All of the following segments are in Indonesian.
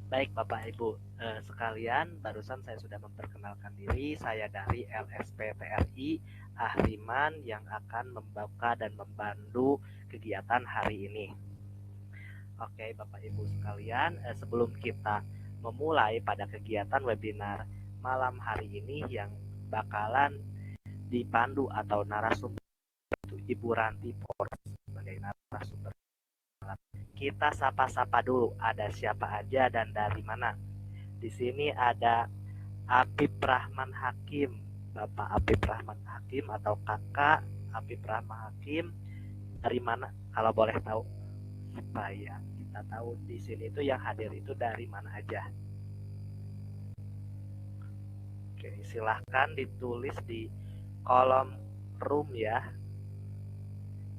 Baik Bapak Ibu sekalian, barusan saya sudah memperkenalkan diri, saya dari LSPTRI Ahliman yang akan membuka dan membantu kegiatan hari ini. Oke Bapak Ibu sekalian, sebelum kita memulai pada kegiatan webinar malam hari ini yang bakalan dipandu atau narasumber itu Ibu Ranti Por sebagai narasumber. Kita sapa-sapa dulu, ada siapa aja dan dari mana. Di sini ada Apip Rahman Hakim, Bapak Apip Rahman Hakim atau Kakak Apip Rahman Hakim. Dari mana? Kalau boleh tahu, supaya kita tahu di sini itu yang hadir itu dari mana aja. Oke, silahkan ditulis di kolom room ya,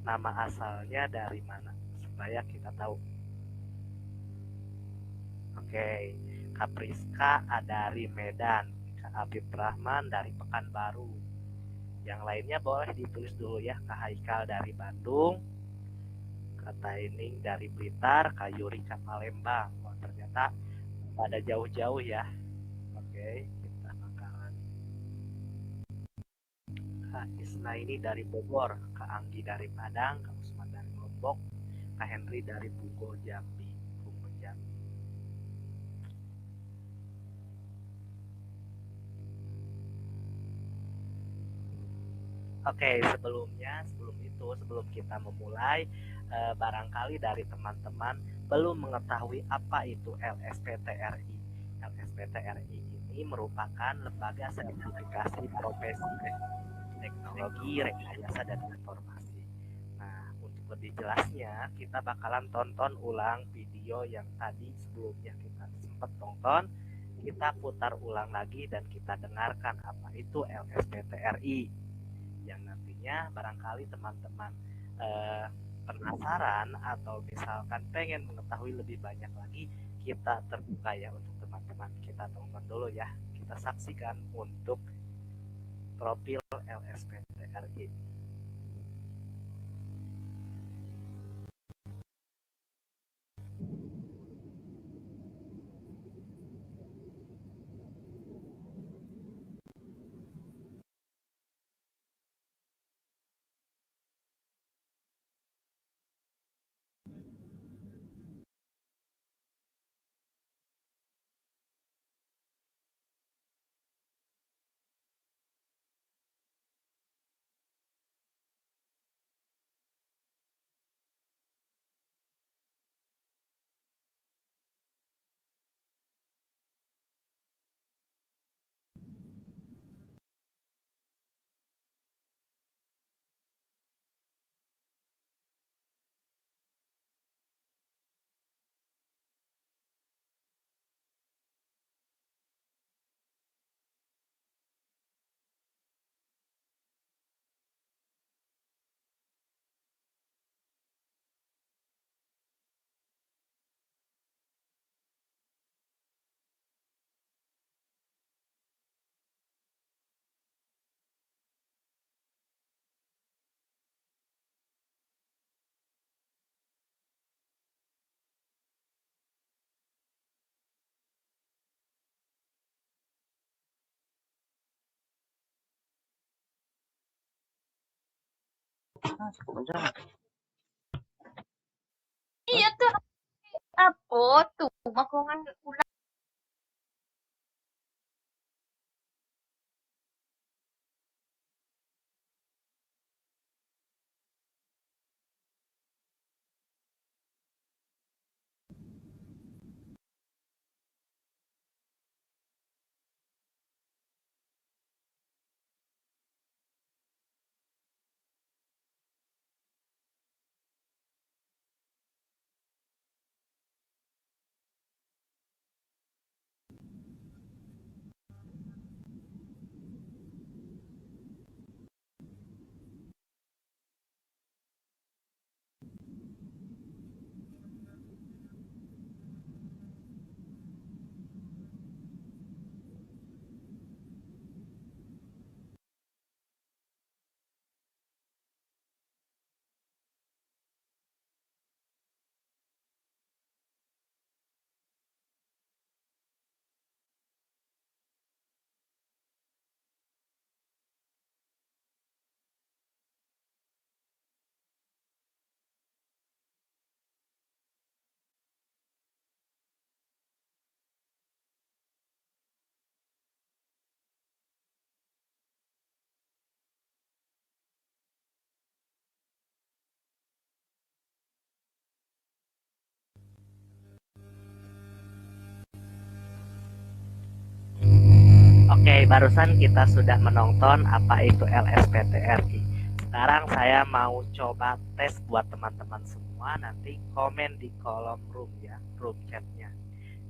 nama asalnya dari mana, supaya kita tahu. Oke, Kapriska dari Medan, Kak Habib Rahman dari Pekanbaru. Yang lainnya boleh ditulis dulu ya, Kak Haikal dari Bandung, Kak Taining dari Blitar, Kak Yurika Palembang. Oh, ternyata pada jauh-jauh ya. Oke, kita bakalan Kak Isna ini dari Bogor, Kak Anggi dari Padang, Kak Usman dari Lombok, Kak Henry dari Bugo Jambi. Bugo Jambi. Oke, sebelum kita memulai, barangkali dari teman-teman belum mengetahui apa itu LSPTRI. LSPTRI ini merupakan lembaga sertifikasi profesi teknologi, rekayasa, dan informasi. Nah, untuk lebih jelasnya, kita bakalan tonton ulang video yang tadi sebelumnya kita sempat tonton. Kita putar ulang lagi dan kita dengarkan apa itu LSPTRI, yang nantinya barangkali teman-teman eh, penasaran atau misalkan pengen mengetahui lebih banyak lagi, kita terbuka ya untuk teman-teman. Kita tonton dulu ya, kita saksikan untuk profil LSPTRI. Iya tuh apa tuh makungan ulang. Oke, barusan kita sudah menonton apa itu LSPTRI. Sekarang saya mau coba tes buat teman-teman semua, nanti komen di kolom room ya, room chatnya.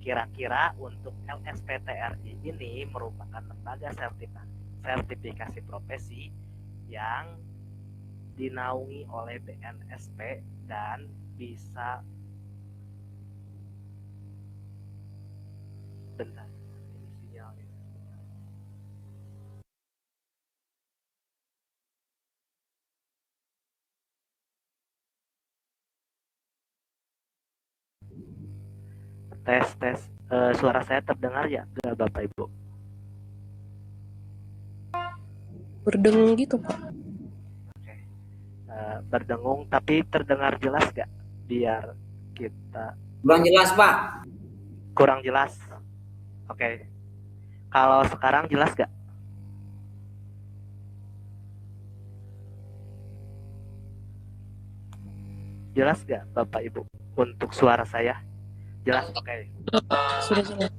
Kira-kira untuk LSPTRI ini merupakan lembaga sertifikasi profesi yang dinaungi oleh BNSP dan bisa bentar ini sinyalnya. Tes suara saya terdengar ya nggak Bapak Ibu? Berdengung gitu Pak. Oke. Berdengung tapi terdengar jelas nggak? Biar kita Kurang jelas Pak. kurang jelas. Oke. Kalau sekarang jelas nggak? Jelas nggak Bapak Ibu untuk suara saya? Jelas? Oke. Sudah jelas.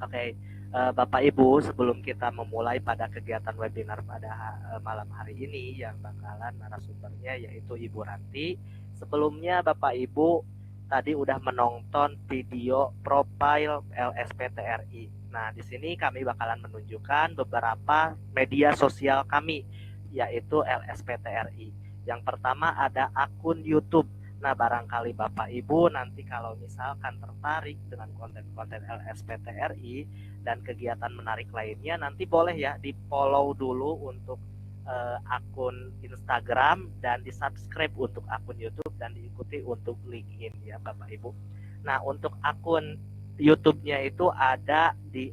Oke, Bapak Ibu, sebelum kita memulai pada kegiatan webinar pada malam hari ini yang bakalan narasumbernya yaitu Ibu Ranti. Sebelumnya Bapak Ibu tadi udah menonton video profil LSPTRI. Nah, di sini kami bakalan menunjukkan beberapa media sosial kami yaitu LSPTRI. Yang pertama ada akun YouTube. Nah, barangkali Bapak Ibu nanti kalau misalkan tertarik dengan konten-konten LSPTRI dan kegiatan menarik lainnya, nanti boleh ya di-follow dulu untuk akun Instagram dan di-subscribe untuk akun YouTube dan diikuti untuk LinkedIn ya Bapak Ibu. Nah, untuk akun YouTube-nya itu ada di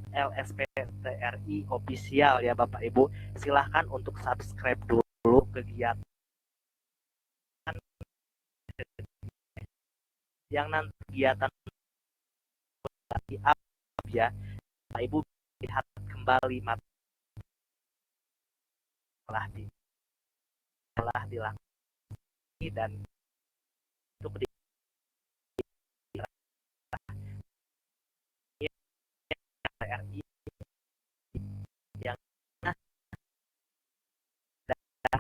@lsptri official ya Bapak Ibu. Silahkan untuk subscribe dulu kegiatan yang nanti kegiatan lagi up ya, Pak Ibu lihat kembali telah dilakukan dan untuk di RI yang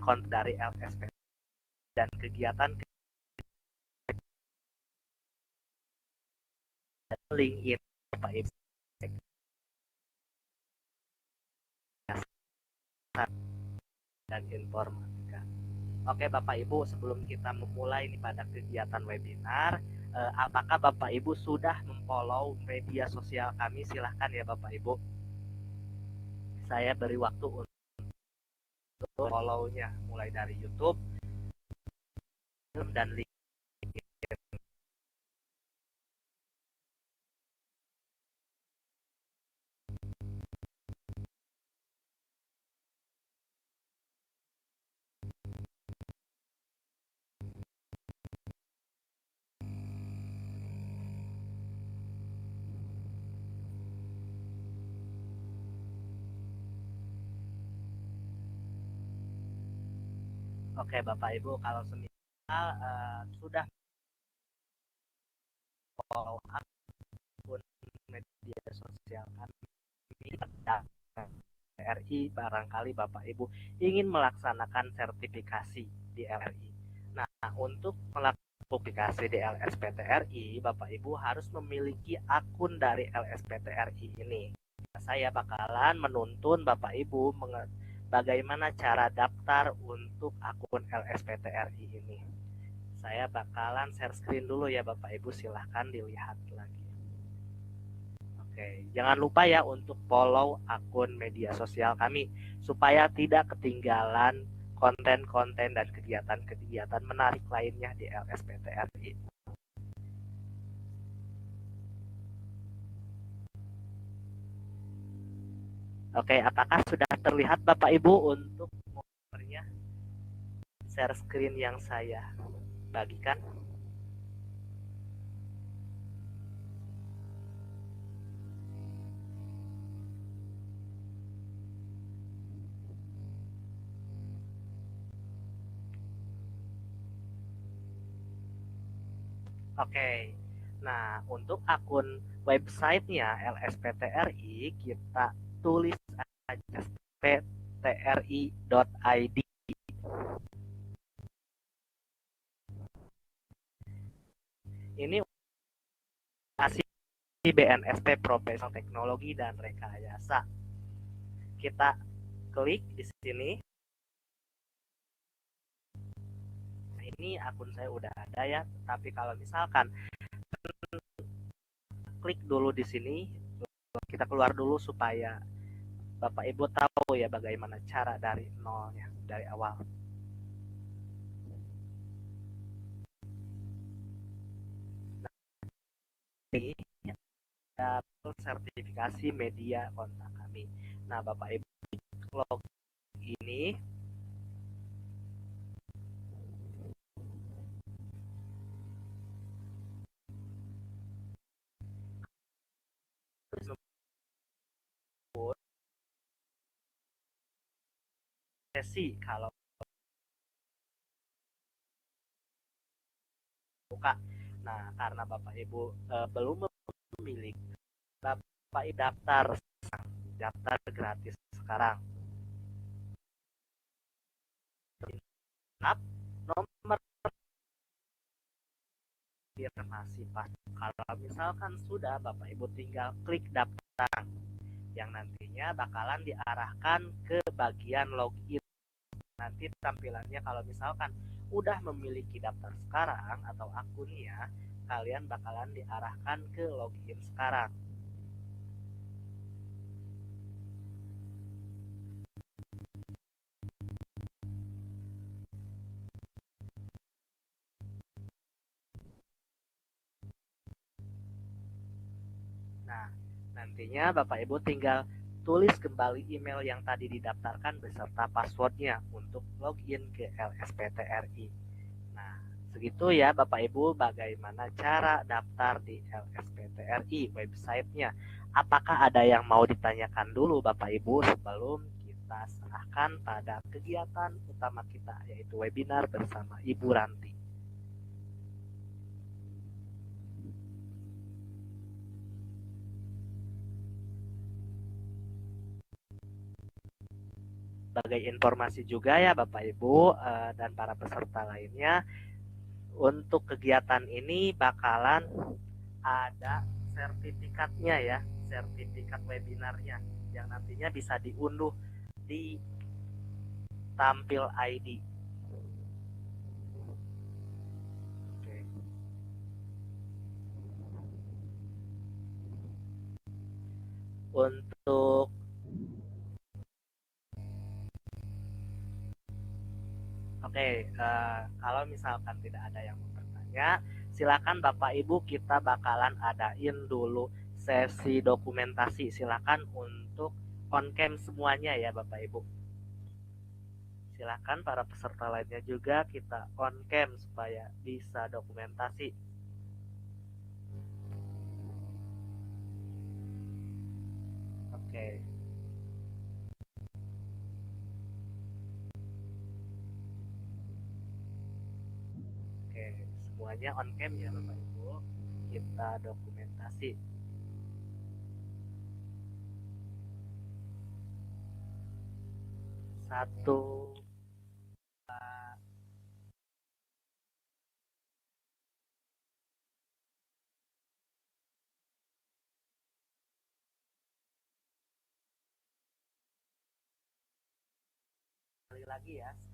konten dari LSP dan kegiatan LinkedIn Pak Ibu dan informatika. Oke Bapak Ibu, sebelum kita memulai ini pada kegiatan webinar, apakah Bapak Ibu sudah memfollow media sosial kami? Silahkan ya Bapak Ibu. Saya beri waktu untuk follow-nya mulai dari YouTube dan LinkedIn. Oke Bapak Ibu, kalau semisal sudah follow akun media sosial kami RI, barangkali Bapak Ibu ingin melaksanakan sertifikasi di LRI. Nah, untuk melakukan sertifikasi di LSPTRI, Bapak Ibu harus memiliki akun dari LSPTRI ini. Saya bakalan menuntun Bapak Ibu bagaimana cara daftar untuk akun LSPTRI ini. Saya bakalan share screen dulu ya Bapak Ibu, silahkan dilihat lagi. Oke, jangan lupa ya untuk follow akun media sosial kami supaya tidak ketinggalan konten-konten dan kegiatan-kegiatan menarik lainnya di LSPTRI. Oke, apakah sudah terlihat Bapak Ibu untuk monitornya? Share screen yang saya bagikan. Oke, nah untuk akun websitenya LSPTRI kita tulis aja sptri.id. Ini masih BNSP Profesional Teknologi dan Rekayasa. Kita klik di sini. Nah, ini akun saya udah ada ya, tapi kalau misalkan klik dulu di sini, kita keluar dulu supaya Bapak Ibu tahu ya bagaimana cara dari nolnya, dari awal. Ini ada sertifikasi media kontak kami. Nah, Bapak Ibu log ini sesi kalau buka. Nah, karena Bapak Ibu belum memiliki, Bapak Ibu daftar gratis sekarang. Nomor masih pas. Kalau misalkan sudah, Bapak Ibu tinggal klik daftar yang nantinya bakalan diarahkan ke bagian login. Nanti tampilannya kalau misalkan udah memiliki daftar sekarang atau akunnya, kalian bakalan diarahkan ke login sekarang. Nah, nantinya Bapak Ibu tinggal tulis kembali email yang tadi didaftarkan beserta passwordnya untuk login ke LSPTRI. Nah, segitu ya Bapak Ibu bagaimana cara daftar di LSPTRI websitenya. Apakah ada yang mau ditanyakan dulu Bapak Ibu sebelum kita serahkan pada kegiatan utama kita, yaitu webinar bersama Ibu Ranti. Sebagai informasi juga ya Bapak Ibu dan para peserta lainnya, untuk kegiatan ini bakalan ada sertifikatnya ya, sertifikat webinarnya yang nantinya bisa diunduh di tampil ID. Oke. Untuk kalau misalkan tidak ada yang mau bertanya, silakan Bapak Ibu, kita bakalan adain dulu sesi dokumentasi. Silakan untuk on cam semuanya ya Bapak Ibu. Silakan para peserta lainnya juga kita on cam supaya bisa dokumentasi. Oke. Oke, semuanya on cam ya Bapak Ibu. Kita dokumentasi. Satu,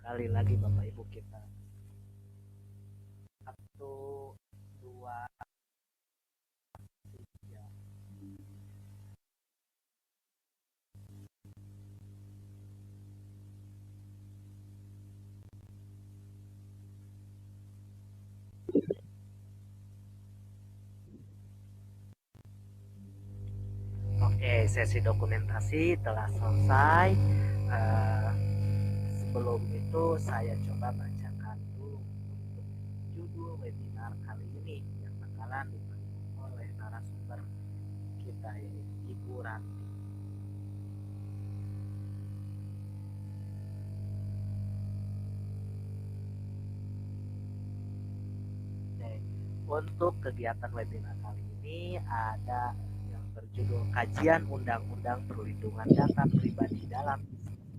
sekali lagi Bapak Ibu kita. 1, 2, 3. Oke, sesi dokumentasi telah selesai. Sebelum itu saya coba bacakan dulu untuk judul webinar kali ini yang bakalan dipandu oleh narasumber kita, yaitu Ibu Ranti. Oke, untuk kegiatan webinar kali ini ada yang berjudul Kajian Undang-Undang Perlindungan Data Pribadi dalam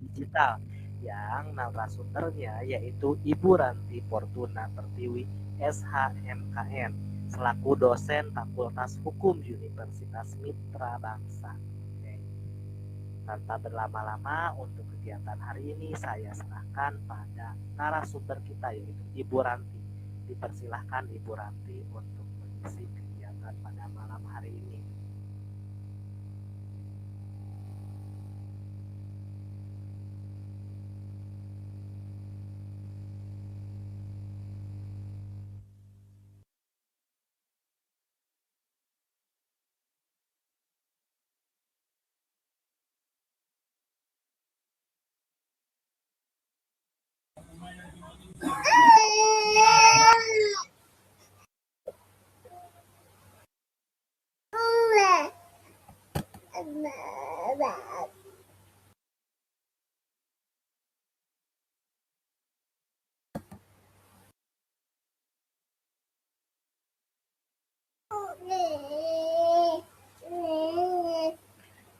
Digital, yang narasumbernya yaitu Ibu Ranti Fortuna Pertiwi, SHMKN, selaku dosen Fakultas Hukum Universitas Mitra Bangsa. Oke. Tanpa berlama-lama, untuk kegiatan hari ini saya serahkan pada narasumber kita yaitu Ibu Ranti. Dipersilahkan Ibu Ranti untuk mengisi kegiatan pada malam hari ini.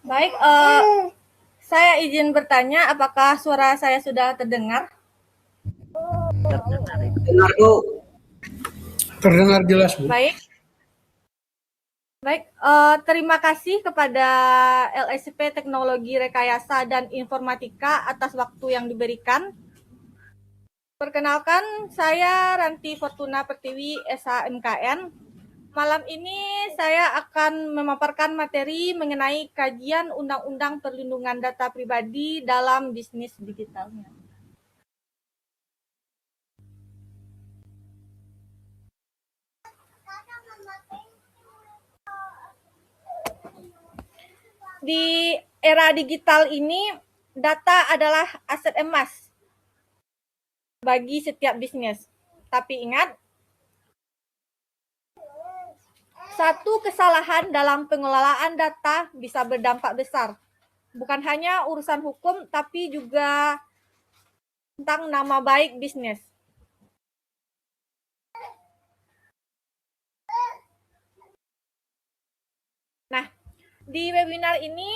Baik, saya izin bertanya, apakah suara saya sudah terdengar? Terdengar, Ibu. Dengar, Bu. Terdengar jelas, Bu. Baik, terima kasih kepada LSP Teknologi Rekayasa dan Informatika atas waktu yang diberikan. Perkenalkan, saya Ranti Fortuna Pertiwi, SHMKN. Malam ini saya akan memaparkan materi mengenai kajian Undang-Undang Perlindungan Data Pribadi dalam bisnis digitalnya. Di era digital ini, data adalah aset emas bagi setiap bisnis. Tapi ingat, satu kesalahan dalam pengelolaan data bisa berdampak besar. Bukan hanya urusan hukum, tapi juga tentang nama baik bisnis. Nah, di webinar ini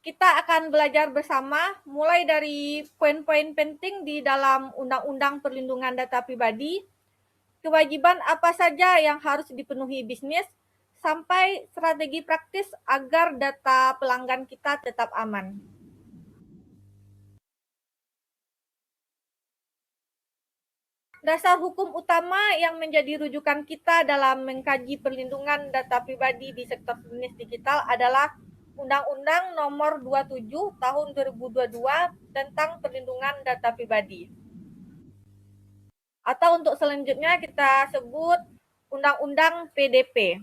kita akan belajar bersama mulai dari poin-poin penting di dalam Undang-Undang Perlindungan Data Pribadi, kewajiban apa saja yang harus dipenuhi bisnis, sampai strategi praktis agar data pelanggan kita tetap aman. Dasar hukum utama yang menjadi rujukan kita dalam mengkaji perlindungan data pribadi di sektor bisnis digital adalah Undang-Undang Nomor 27 Tahun 2022 tentang Perlindungan Data Pribadi. Atau untuk selanjutnya kita sebut Undang-Undang PDP.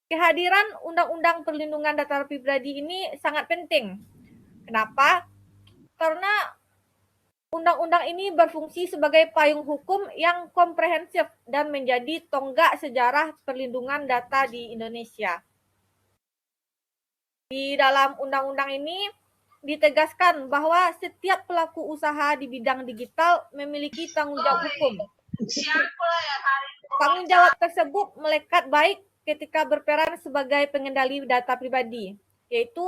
Kehadiran Undang-Undang Perlindungan Data Pribadi ini sangat penting. Kenapa? Karena undang-undang ini berfungsi sebagai payung hukum yang komprehensif dan menjadi tonggak sejarah perlindungan data di Indonesia. Di dalam undang-undang ini ditegaskan bahwa setiap pelaku usaha di bidang digital memiliki tanggung jawab hukum. Tanggung jawab tersebut melekat baik ketika berperan sebagai pengendali data pribadi, yaitu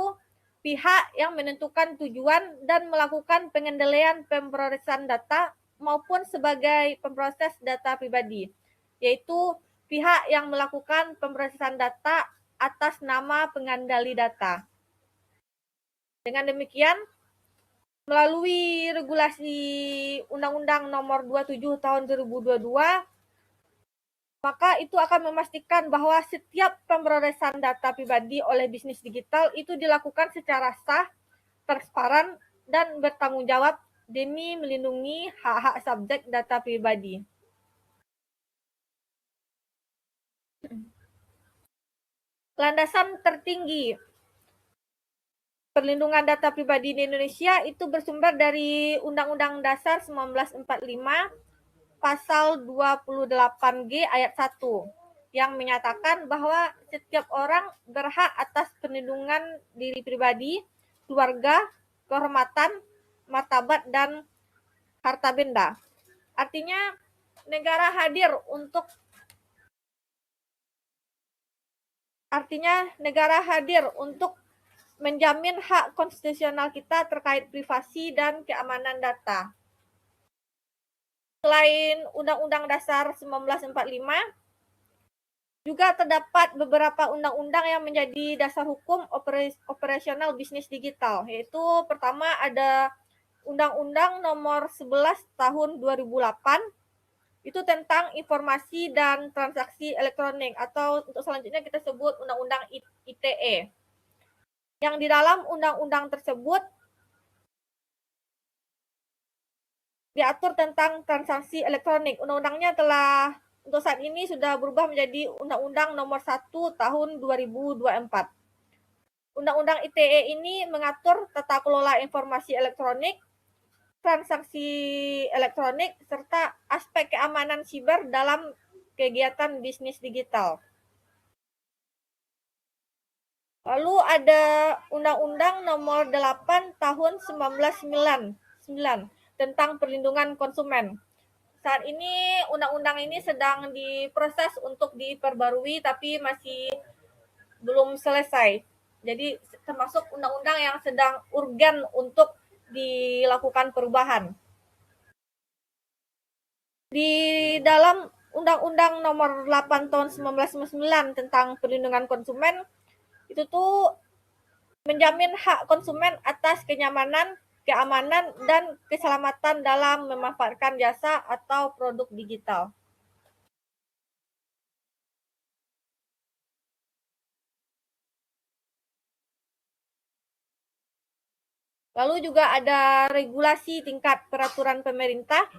pihak yang menentukan tujuan dan melakukan pengendalian pemrosesan data maupun sebagai pemproses data pribadi, yaitu pihak yang melakukan pemrosesan data atas nama pengendali data. Dengan demikian, melalui regulasi Undang-Undang Nomor 27 Tahun 2022, maka itu akan memastikan bahwa setiap pemrosesan data pribadi oleh bisnis digital itu dilakukan secara sah, transparan, dan bertanggung jawab demi melindungi hak-hak subjek data pribadi. Landasan tertinggi perlindungan data pribadi di Indonesia itu bersumber dari Undang-Undang Dasar 1945 pasal 28G ayat 1 yang menyatakan bahwa setiap orang berhak atas perlindungan diri pribadi, keluarga, kehormatan, martabat, dan harta benda. Artinya negara hadir untuk artinya negara hadir untuk menjamin hak konstitusional kita terkait privasi dan keamanan data. Selain Undang-Undang Dasar 1945, juga terdapat beberapa undang-undang yang menjadi dasar hukum operasional bisnis digital, yaitu pertama ada Undang-Undang Nomor 11 Tahun 2008, itu tentang informasi dan transaksi elektronik, atau untuk selanjutnya kita sebut Undang-Undang ITE. Yang di dalam undang-undang tersebut diatur tentang transaksi elektronik. Undang-undangnya telah untuk saat ini sudah berubah menjadi Undang-Undang Nomor 1 Tahun 2024. Undang-Undang ITE ini mengatur tata kelola informasi elektronik, transaksi elektronik, serta aspek keamanan siber dalam kegiatan bisnis digital. Lalu ada Undang-Undang Nomor 8 Tahun 1999 tentang perlindungan konsumen. Saat ini undang-undang ini sedang diproses untuk diperbarui, tapi masih belum selesai. Jadi termasuk undang-undang yang sedang urgen untuk dilakukan perubahan. Di dalam Undang-Undang Nomor 8 Tahun 1999 tentang perlindungan konsumen, itu tuh menjamin hak konsumen atas kenyamanan, keamanan, dan keselamatan dalam memanfaatkan jasa atau produk digital. Lalu juga ada regulasi tingkat peraturan pemerintah,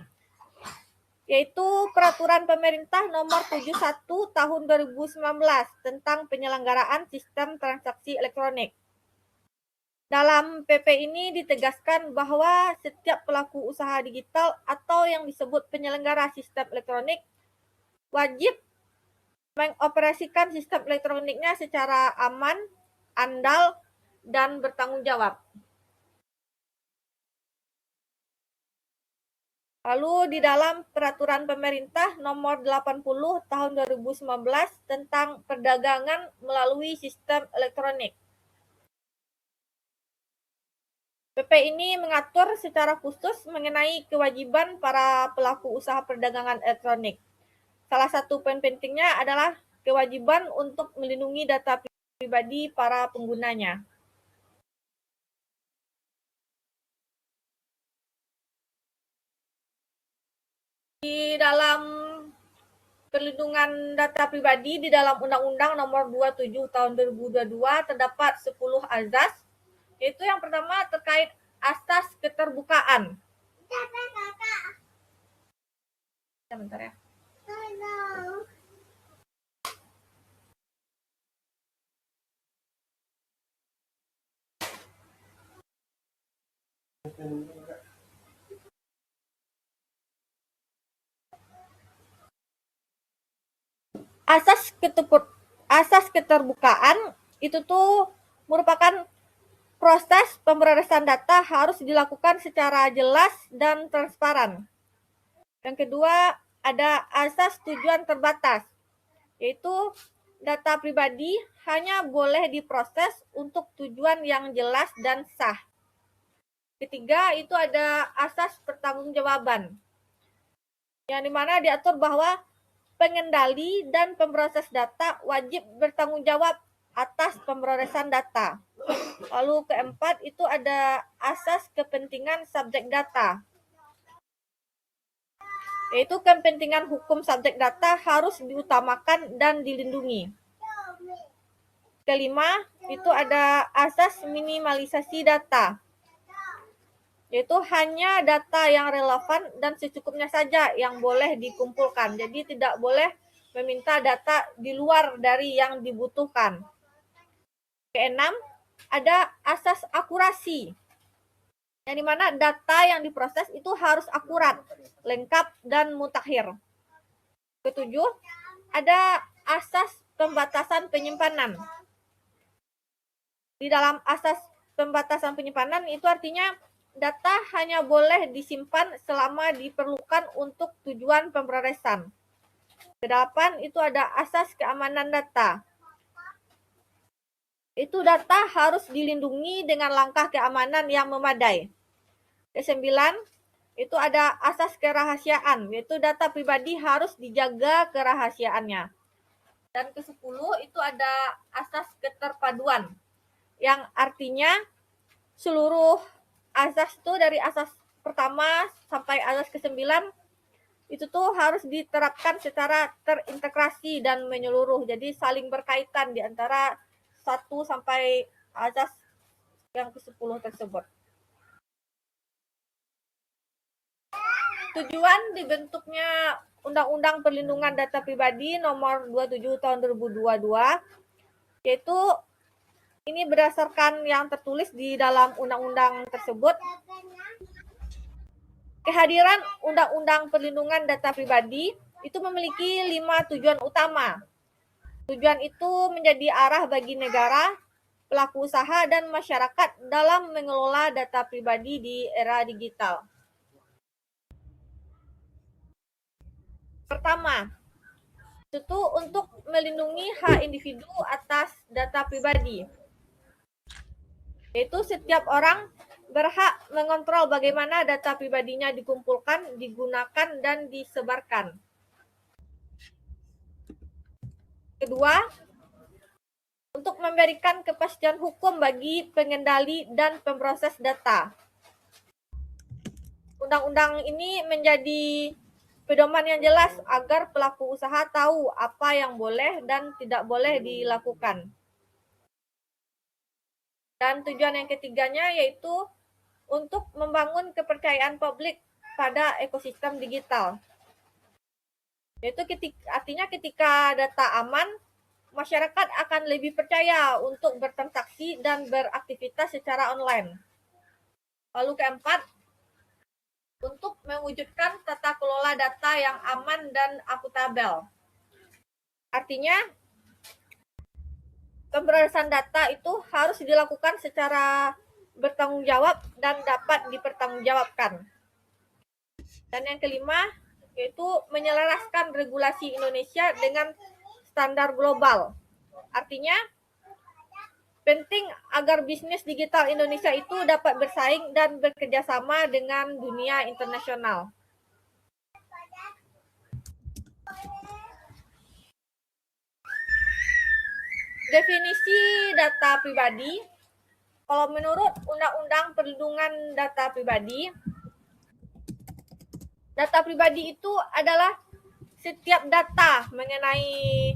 yaitu Peraturan Pemerintah Nomor 71 Tahun 2019 tentang penyelenggaraan sistem transaksi elektronik. Dalam PP ini ditegaskan bahwa setiap pelaku usaha digital atau yang disebut penyelenggara sistem elektronik wajib mengoperasikan sistem elektroniknya secara aman, andal, dan bertanggung jawab. Lalu di dalam Peraturan Pemerintah Nomor 80 Tahun 2019 tentang perdagangan melalui sistem elektronik. PP ini mengatur secara khusus mengenai kewajiban para pelaku usaha perdagangan elektronik. Salah satu poin pentingnya adalah kewajiban untuk melindungi data pribadi para penggunanya. Di dalam perlindungan data pribadi di dalam Undang-Undang Nomor 27 Tahun 2022 terdapat 10 azas, yaitu yang pertama terkait asas keterbukaan. Sebentar ya. Asas keterbukaan itu tuh merupakan proses pemrosesan data harus dilakukan secara jelas dan transparan. Yang kedua, ada asas tujuan terbatas, yaitu data pribadi hanya boleh diproses untuk tujuan yang jelas dan sah. Ketiga, itu ada asas pertanggungjawaban, yang dimana diatur bahwa pengendali dan pemproses data wajib bertanggung jawab atas pemrosesan data. Lalu keempat, itu ada asas kepentingan subjek data, yaitu kepentingan hukum subjek data harus diutamakan dan dilindungi. Kelima, itu ada asas minimalisasi data, yaitu hanya data yang relevan dan secukupnya saja yang boleh dikumpulkan. Jadi tidak boleh meminta data di luar dari yang dibutuhkan. Keenam, ada asas akurasi, yang dimana data yang diproses itu harus akurat, lengkap, dan mutakhir. Ketujuh, ada asas pembatasan penyimpanan. Di dalam asas pembatasan penyimpanan itu artinya data hanya boleh disimpan selama diperlukan untuk tujuan pemrosesan. Kedelapan, itu ada asas keamanan data, Itu data harus dilindungi dengan langkah keamanan yang memadai. Kesembilan, itu ada asas kerahasiaan, yaitu data pribadi harus dijaga kerahasiaannya. Dan ke-10 itu ada asas keterpaduan, yang artinya seluruh asas itu dari asas pertama sampai asas ke-9 itu tuh harus diterapkan secara terintegrasi dan menyeluruh. Jadi saling berkaitan di antara 1 sampai asas yang ke-10 tersebut. Tujuan dibentuknya Undang-Undang Perlindungan Data Pribadi Nomor 27 Tahun 2022, yaitu ini berdasarkan yang tertulis di dalam undang-undang tersebut. Kehadiran Undang-Undang Perlindungan Data Pribadi itu memiliki 5 tujuan utama. Tujuan itu menjadi arah bagi negara, pelaku usaha, dan masyarakat dalam mengelola data pribadi di era digital. Pertama, itu untuk melindungi hak individu atas data pribadi. Yaitu setiap orang berhak mengontrol bagaimana data pribadinya dikumpulkan, digunakan, dan disebarkan. Kedua, untuk memberikan kepastian hukum bagi pengendali dan pemproses data. Undang-undang ini menjadi pedoman yang jelas agar pelaku usaha tahu apa yang boleh dan tidak boleh dilakukan. Dan tujuan yang ketiganya yaitu untuk membangun kepercayaan publik pada ekosistem digital. Yaitu artinya ketika data aman, masyarakat akan lebih percaya untuk bertransaksi dan beraktivitas secara online. Lalu keempat, untuk mewujudkan tata kelola data yang aman dan akuntabel. Artinya, pemrosesan data itu harus dilakukan secara bertanggung jawab dan dapat dipertanggungjawabkan. Dan yang kelima, yaitu menyelaraskan regulasi Indonesia dengan standar global. Artinya, penting agar bisnis digital Indonesia itu dapat bersaing dan bekerja sama dengan dunia internasional. Definisi data pribadi, kalau menurut Undang-Undang Perlindungan Data Pribadi itu adalah setiap data mengenai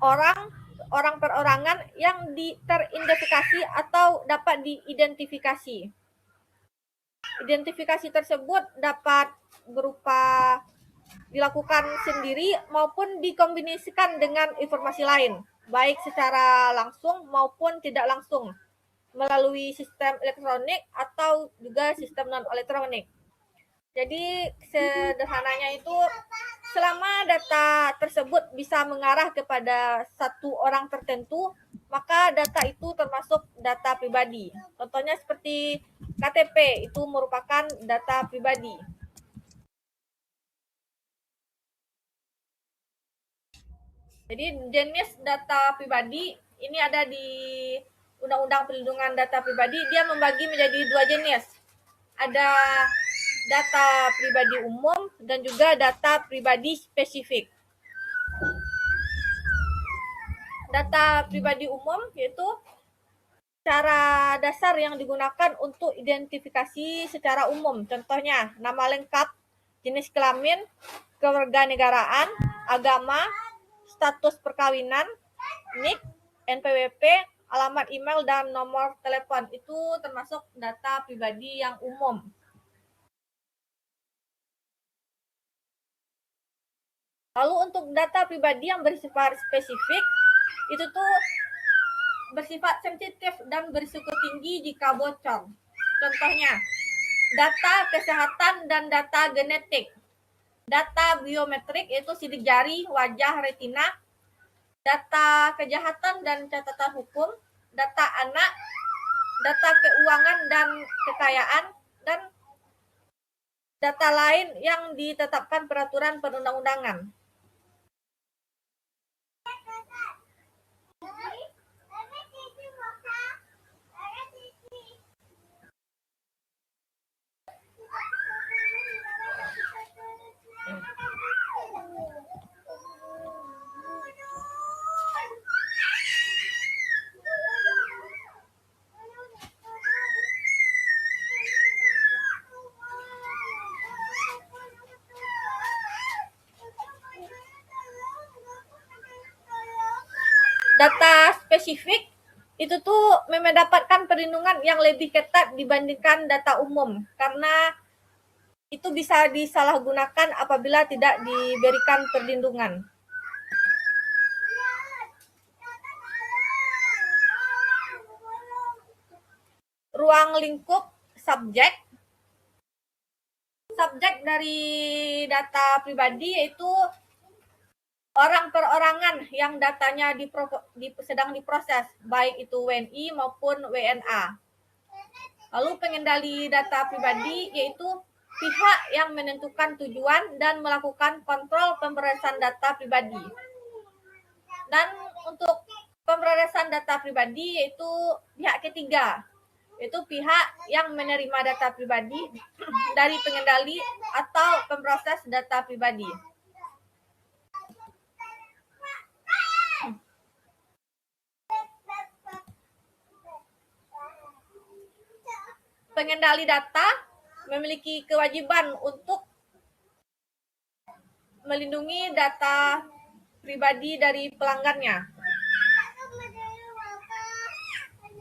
orang perorangan yang teridentifikasi atau dapat diidentifikasi. Identifikasi tersebut dapat berupa dilakukan sendiri maupun dikombinasikan dengan informasi lain, baik secara langsung maupun tidak langsung, melalui sistem elektronik atau juga sistem non-elektronik. Jadi sederhananya itu, selama data tersebut bisa mengarah kepada satu orang tertentu, maka data itu termasuk data pribadi. Contohnya seperti KTP, itu merupakan data pribadi. Jadi jenis data pribadi ini ada di Undang-Undang Perlindungan Data Pribadi, dia membagi menjadi 2 jenis. Ada data pribadi umum dan juga data pribadi spesifik. Data pribadi umum yaitu cara dasar yang digunakan untuk identifikasi secara umum. Contohnya, nama lengkap, jenis kelamin, kewarganegaraan, agama, status perkawinan, NIK, NPWP, alamat email, dan nomor telepon. Itu termasuk data pribadi yang umum. Lalu untuk data pribadi yang bersifat spesifik, itu tuh bersifat sensitif dan berisiko tinggi jika bocor. Contohnya, data kesehatan dan data genetik, data biometrik yaitu sidik jari, wajah, retina, data kejahatan dan catatan hukum, data anak, data keuangan dan kekayaan, dan data lain yang ditetapkan peraturan perundang-undangan. data spesifik itu tuh mendapatkan perlindungan yang lebih ketat dibandingkan data umum karena itu bisa disalahgunakan apabila tidak diberikan perlindungan. Ruang lingkup subjek. Subjek dari data pribadi yaitu orang perorangan yang datanya sedang diproses, baik itu WNI maupun WNA. Lalu pengendali data pribadi yaitu pihak yang menentukan tujuan dan melakukan kontrol pemrosesan data pribadi. Dan untuk pemrosesan data pribadi yaitu pihak ketiga, yaitu pihak yang menerima data pribadi dari pengendali atau pemproses data pribadi. Pengendali data memiliki kewajiban untuk melindungi data pribadi dari pelanggannya.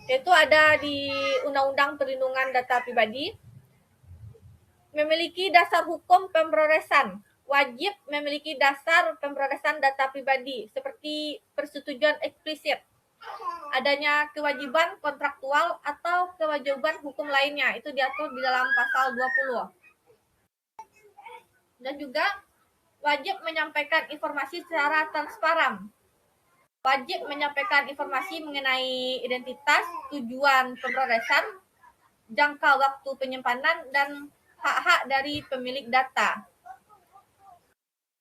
Itu ada di Undang-Undang Perlindungan Data Pribadi. Memiliki dasar hukum pemrosesan, wajib memiliki dasar pemrosesan data pribadi seperti persetujuan eksplisit, adanya kewajiban kontraktual atau kewajiban hukum lainnya, itu diatur di dalam pasal 20. Dan juga wajib menyampaikan informasi secara transparan. Wajib menyampaikan informasi mengenai identitas, tujuan pemrosesan, jangka waktu penyimpanan, dan hak-hak dari pemilik data.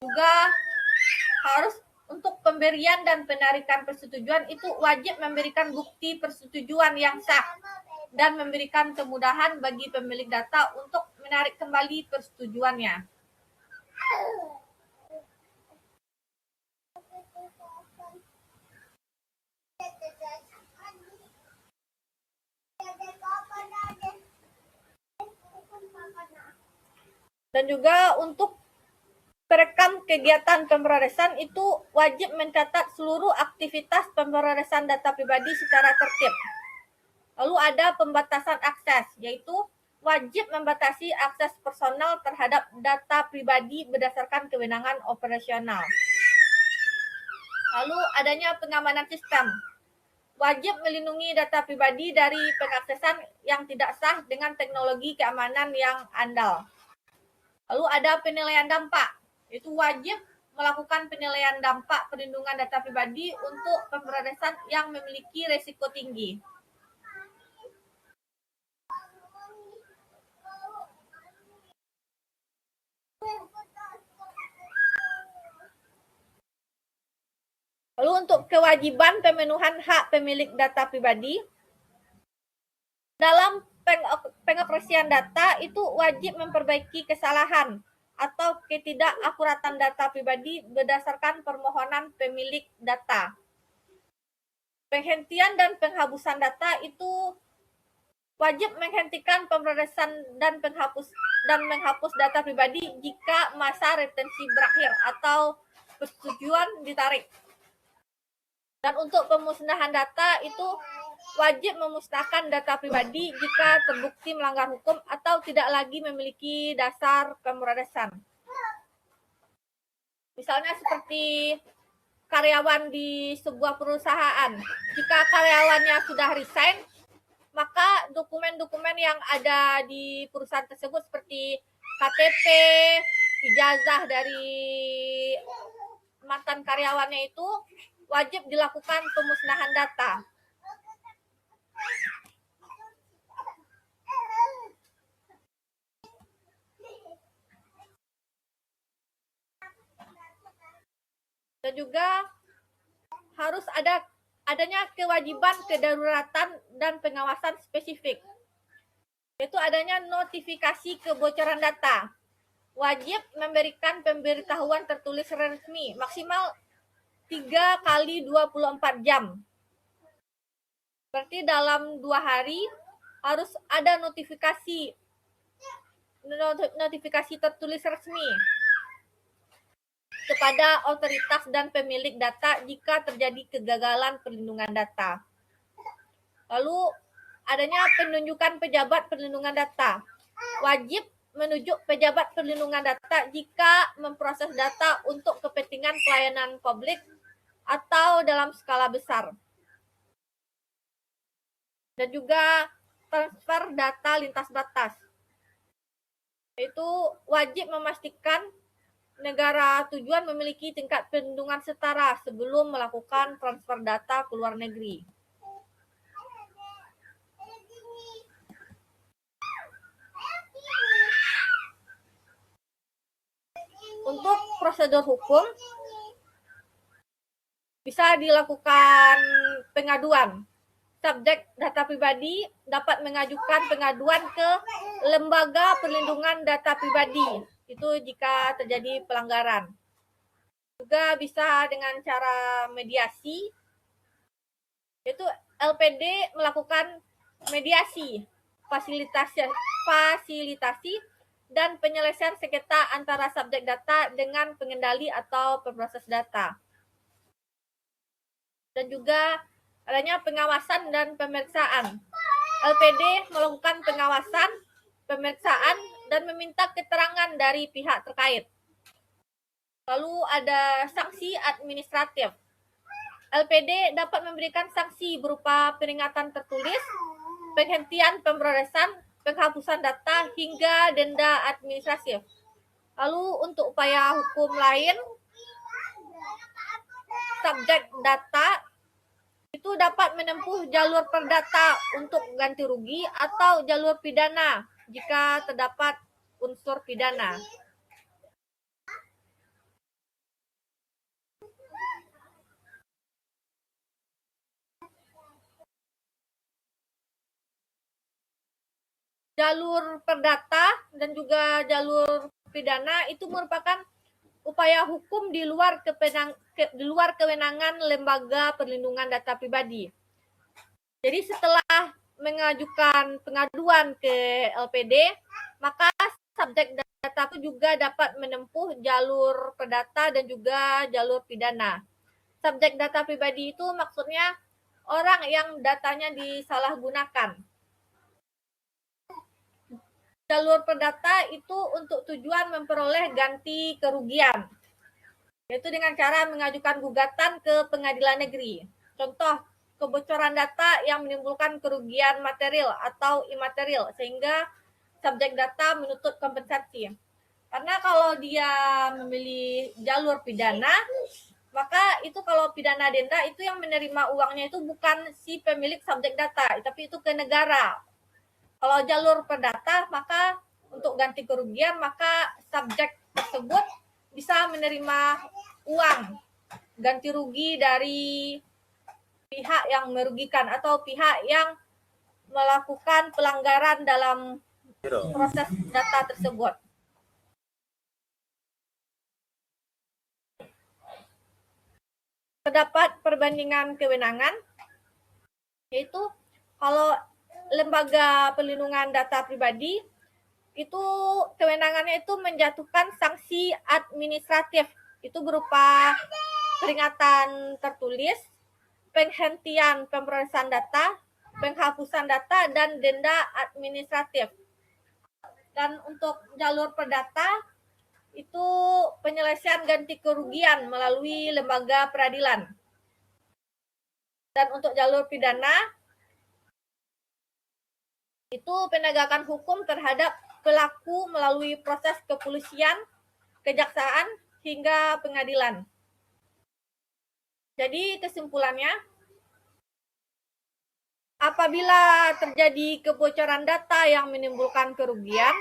Juga harus untuk pemberian dan penarikan persetujuan itu wajib memberikan bukti persetujuan yang sah dan memberikan kemudahan bagi pemilik data untuk menarik kembali persetujuannya. Dan juga untuk perekam kegiatan pemrosesan itu wajib mencatat seluruh aktivitas pemrosesan data pribadi secara tertib. Lalu ada pembatasan akses, yaitu wajib membatasi akses personal terhadap data pribadi berdasarkan kewenangan operasional. Lalu adanya pengamanan sistem. Wajib melindungi data pribadi dari pengaksesan yang tidak sah dengan teknologi keamanan yang andal. Lalu ada penilaian dampak. Itu wajib melakukan penilaian dampak perlindungan data pribadi untuk pemrosesan yang memiliki risiko tinggi. Lalu untuk kewajiban pemenuhan hak pemilik data pribadi, dalam pengoperasian data itu wajib memperbaiki kesalahan atau ketidakakuratan data pribadi berdasarkan permohonan pemilik data. Penghentian dan penghapusan data itu wajib menghentikan pemrosesan dan menghapus data pribadi jika masa retensi berakhir atau persetujuan ditarik. Dan untuk pemusnahan data itu wajib memusnahkan data pribadi jika terbukti melanggar hukum atau tidak lagi memiliki dasar pemrosesan. Misalnya seperti karyawan di sebuah perusahaan. Jika karyawannya sudah resign, maka dokumen-dokumen yang ada di perusahaan tersebut seperti KTP, ijazah dari mantan karyawannya itu wajib dilakukan pemusnahan data. Dan juga harus adanya kewajiban kedaruratan dan pengawasan spesifik. Yaitu adanya notifikasi kebocoran data. Wajib memberikan pemberitahuan tertulis resmi maksimal 3 kali 24 jam. Berarti dalam 2 hari harus ada notifikasi tertulis resmi. kepada otoritas dan pemilik data jika terjadi kegagalan perlindungan data. Lalu adanya penunjukan pejabat perlindungan data. Wajib menunjuk pejabat perlindungan data jika memproses data untuk kepentingan pelayanan publik atau dalam skala besar. Dan juga transfer data lintas batas. Itu wajib memastikan negara tujuan memiliki tingkat perlindungan setara sebelum melakukan transfer data ke luar negeri. Untuk prosedur hukum, bisa dilakukan pengaduan. Subjek data pribadi dapat mengajukan pengaduan ke Lembaga Perlindungan Data Pribadi. Itu jika terjadi pelanggaran. Juga bisa dengan cara mediasi, yaitu LPD melakukan mediasi, fasilitasi dan penyelesaian sengketa antara subjek data dengan pengendali atau pemproses data. Dan juga adanya pengawasan dan pemeriksaan. LPD melakukan pengawasan, pemeriksaan, dan meminta keterangan dari pihak terkait. Lalu ada sanksi administratif. LPD dapat memberikan sanksi berupa peringatan tertulis, penghentian pemrosesan, penghapusan data, hingga denda administratif. Lalu untuk upaya hukum lain, subjek data itu dapat menempuh jalur perdata untuk ganti rugi atau jalur pidana jika terdapat unsur pidana. Jalur perdata dan juga jalur pidana itu merupakan upaya hukum di luar kewenangan Lembaga Perlindungan Data Pribadi. Jadi setelah mengajukan pengaduan ke LPD, maka subjek data itu juga dapat menempuh jalur perdata dan juga jalur pidana. Subjek data pribadi itu maksudnya orang yang datanya disalahgunakan. Jalur perdata itu untuk tujuan memperoleh ganti kerugian, yaitu dengan cara mengajukan gugatan ke pengadilan negeri. Contoh, kebocoran data yang menimbulkan kerugian material atau imaterial, sehingga subjek data menuntut kompensasi. Karena kalau dia memilih jalur pidana, maka itu kalau pidana denda itu yang menerima uangnya itu bukan si pemilik subjek data, tapi itu ke negara. Kalau jalur perdata, maka untuk ganti kerugian, maka subjek tersebut bisa menerima uang ganti rugi dari pihak yang merugikan atau pihak yang melakukan pelanggaran dalam proses data tersebut. Terdapat perbandingan kewenangan, yaitu kalau Lembaga Perlindungan Data Pribadi itu kewenangannya itu menjatuhkan sanksi administratif, itu berupa peringatan tertulis, penghentian pemrosesan data, penghapusan data, dan denda administratif. Dan untuk jalur perdata itu penyelesaian ganti kerugian melalui lembaga peradilan. Dan untuk jalur pidana itu penegakan hukum terhadap pelaku melalui proses kepolisian, kejaksaan, hingga pengadilan. Jadi kesimpulannya, apabila terjadi kebocoran data yang menimbulkan kerugian,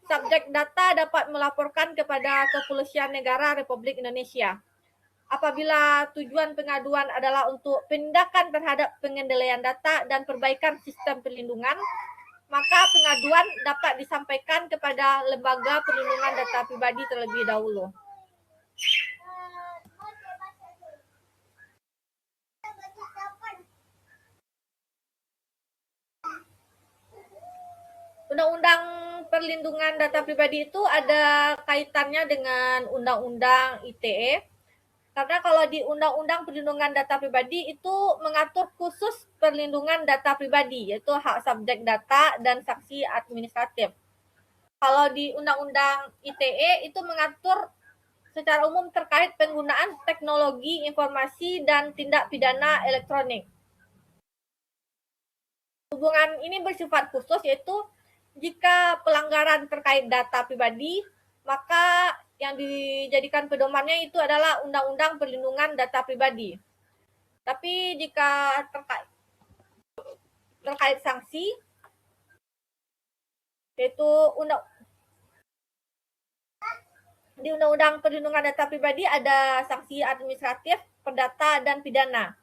subjek data dapat melaporkan kepada Kepolisian Negara Republik Indonesia. Apabila tujuan pengaduan adalah untuk penindakan terhadap pengendalian data dan perbaikan sistem perlindungan, maka pengaduan dapat disampaikan kepada Lembaga Perlindungan Data Pribadi terlebih dahulu. Undang-undang perlindungan data pribadi itu ada kaitannya dengan Undang-Undang ITE. Karena kalau di Undang-Undang Perlindungan Data Pribadi itu mengatur khusus perlindungan data pribadi, yaitu hak subjek data dan sanksi administratif. Kalau di Undang-Undang ITE itu mengatur secara umum terkait penggunaan teknologi informasi dan tindak pidana elektronik. Hubungan ini bersifat khusus, yaitu jika pelanggaran terkait data pribadi, maka yang dijadikan pedomannya itu adalah Undang-Undang Perlindungan Data Pribadi. Tapi jika terkait sanksi, yaitu di Undang-Undang Perlindungan Data Pribadi ada sanksi administratif, perdata, dan pidana.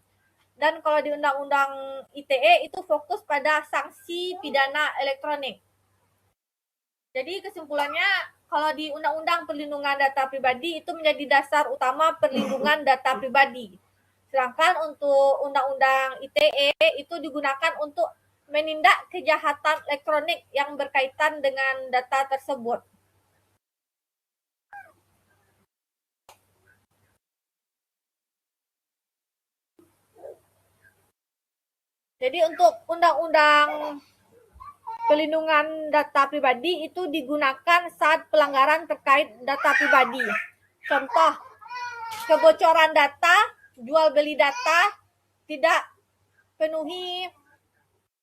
Dan kalau di Undang-Undang ITE itu fokus pada sanksi pidana elektronik. Jadi kesimpulannya, kalau di Undang-Undang Perlindungan Data Pribadi itu menjadi dasar utama perlindungan data pribadi. Sedangkan untuk Undang-Undang ITE itu digunakan untuk menindak kejahatan elektronik yang berkaitan dengan data tersebut. Jadi untuk Undang-Undang Perlindungan Data Pribadi itu digunakan saat pelanggaran terkait data pribadi. Contoh, kebocoran data, jual beli data, tidak penuhi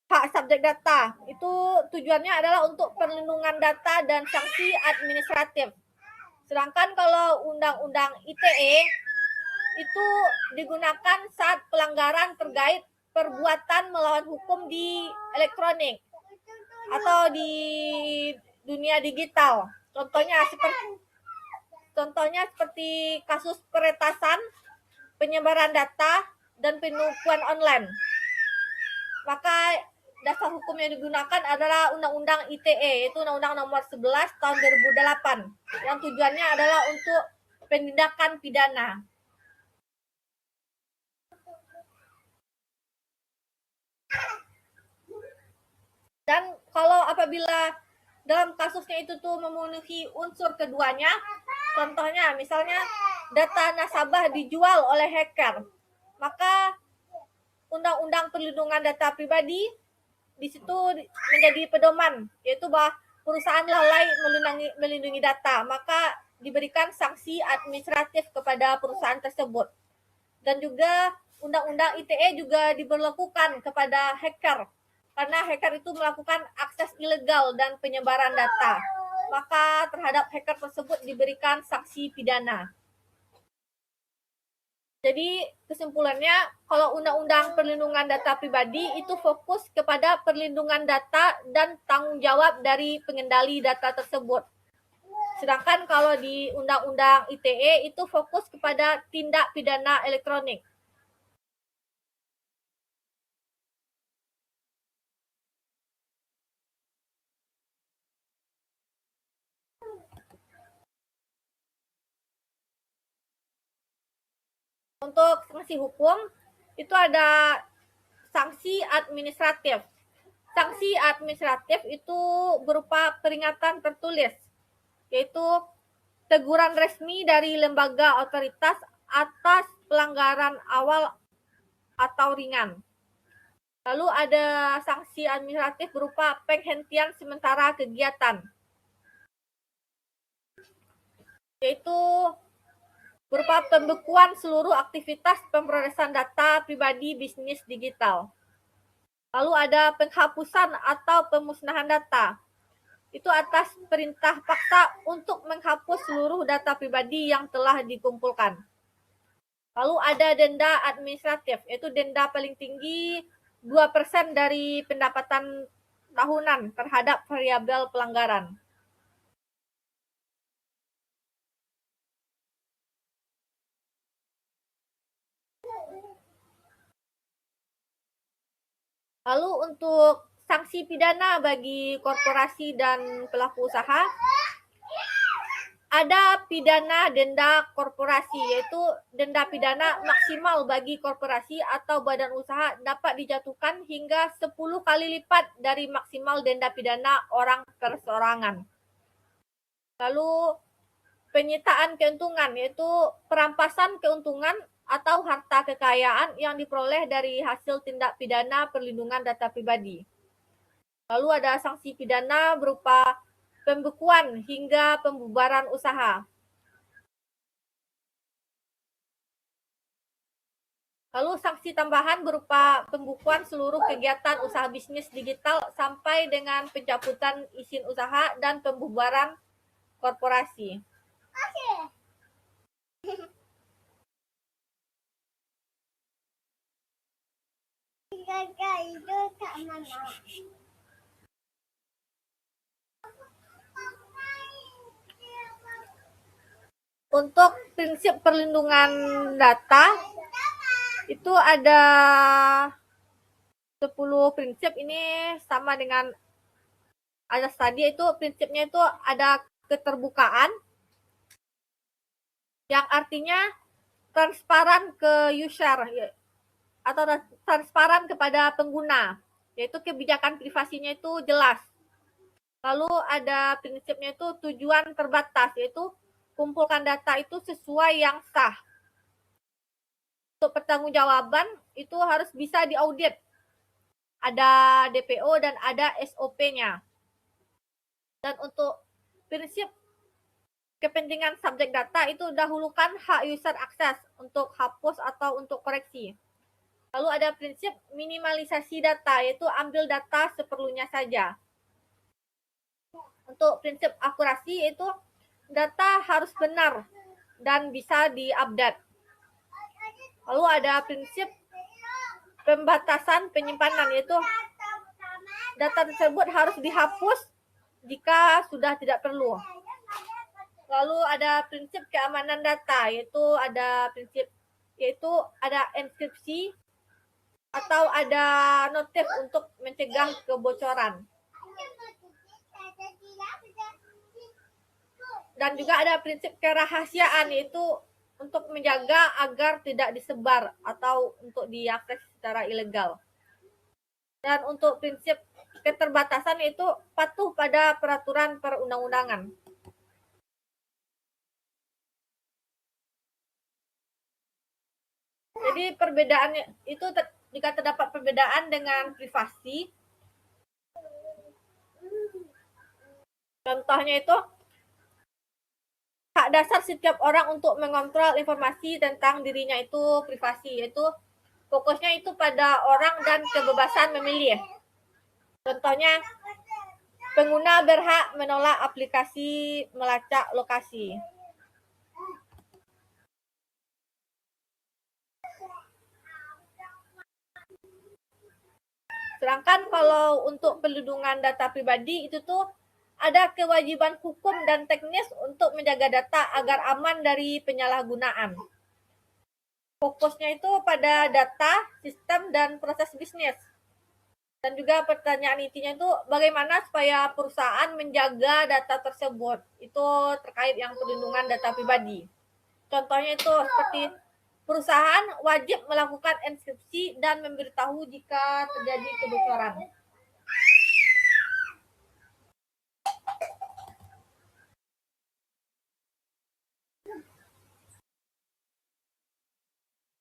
hak subjek data. Itu tujuannya adalah untuk perlindungan data dan sanksi administratif. Sedangkan kalau Undang-Undang ITE itu digunakan saat pelanggaran terkait perbuatan melawan hukum di elektronik atau di dunia digital. Contohnya seperti kasus peretasan, penyebaran data, dan penipuan online. Maka dasar hukum yang digunakan adalah Undang-Undang ITE, yaitu Undang-Undang Nomor 11 Tahun 2008, yang tujuannya adalah untuk penindakan pidana. Dan kalau apabila dalam kasusnya itu tuh memenuhi unsur keduanya, contohnya misalnya data nasabah dijual oleh hacker, maka Undang-Undang Perlindungan Data Pribadi di situ menjadi pedoman, yaitu bahwa perusahaan lalai melindungi data, maka diberikan sanksi administratif kepada perusahaan tersebut. Dan juga Undang-Undang ITE juga diberlakukan kepada hacker, karena hacker itu melakukan akses ilegal dan penyebaran data. Maka terhadap hacker tersebut diberikan sanksi pidana. Jadi kesimpulannya, kalau Undang-Undang Perlindungan Data Pribadi itu fokus kepada perlindungan data dan tanggung jawab dari pengendali data tersebut. Sedangkan kalau di Undang-Undang ITE itu fokus kepada tindak pidana elektronik. Untuk sanksi hukum, itu ada sanksi administratif. Sanksi administratif itu berupa peringatan tertulis, yaitu teguran resmi dari lembaga otoritas atas pelanggaran awal atau ringan. Lalu ada sanksi administratif berupa penghentian sementara kegiatan, yaitu berupa pembekuan seluruh aktivitas pemrosesan data pribadi bisnis digital. Lalu ada penghapusan atau pemusnahan data. Itu atas perintah paksa untuk menghapus seluruh data pribadi yang telah dikumpulkan. Lalu ada denda administratif, yaitu denda paling tinggi 2% dari pendapatan tahunan terhadap variabel pelanggaran. Lalu untuk sanksi pidana bagi korporasi dan pelaku usaha, ada pidana denda korporasi, yaitu denda pidana maksimal bagi korporasi atau badan usaha dapat dijatuhkan hingga 10 kali lipat dari maksimal denda pidana orang perseorangan. Lalu penyitaan keuntungan, yaitu perampasan keuntungan atau harta kekayaan yang diperoleh dari hasil tindak pidana perlindungan data pribadi. Lalu ada sanksi pidana berupa pembekuan hingga pembubaran usaha. Lalu sanksi tambahan berupa pembukuan seluruh kegiatan usaha bisnis digital sampai dengan pencabutan izin usaha dan pembubaran korporasi. Untuk prinsip perlindungan data itu ada 10 prinsip. Ini sama dengan azas tadi, itu prinsipnya itu ada keterbukaan, yang artinya transparan ke user atau transparan kepada pengguna, yaitu kebijakan privasinya itu jelas. Lalu ada prinsipnya itu tujuan terbatas, yaitu kumpulkan data itu sesuai yang sah. Untuk pertanggungjawaban itu harus bisa diaudit. Ada DPO dan ada SOP-nya. Dan untuk prinsip kepentingan subjek data itu dahulukan hak user akses untuk hapus atau untuk koreksi. Lalu ada prinsip minimalisasi data, yaitu ambil data seperlunya saja. Untuk prinsip akurasi itu data harus benar dan bisa diupdate. Lalu ada prinsip pembatasan penyimpanan, yaitu data tersebut harus dihapus jika sudah tidak perlu. Lalu ada prinsip keamanan data, yaitu ada enkripsi atau ada notif untuk mencegah kebocoran. Dan juga ada prinsip kerahasiaan, yaitu untuk menjaga agar tidak disebar atau untuk diakses secara ilegal. Dan untuk prinsip keterbatasan itu patuh pada peraturan perundang-undangan. Jadi perbedaannya itu jika terdapat perbedaan dengan privasi, contohnya itu hak dasar setiap orang untuk mengontrol informasi tentang dirinya itu privasi, yaitu fokusnya itu pada orang dan kebebasan memilih. Contohnya, pengguna berhak menolak aplikasi melacak lokasi. Sedangkan kalau untuk perlindungan data pribadi itu tuh ada kewajiban hukum dan teknis untuk menjaga data agar aman dari penyalahgunaan. Fokusnya itu pada data, sistem, dan proses bisnis. Dan juga pertanyaan intinya itu bagaimana supaya perusahaan menjaga data tersebut. Itu terkait yang perlindungan data pribadi. Contohnya itu seperti perusahaan wajib melakukan enkripsi dan memberitahu jika terjadi kebocoran.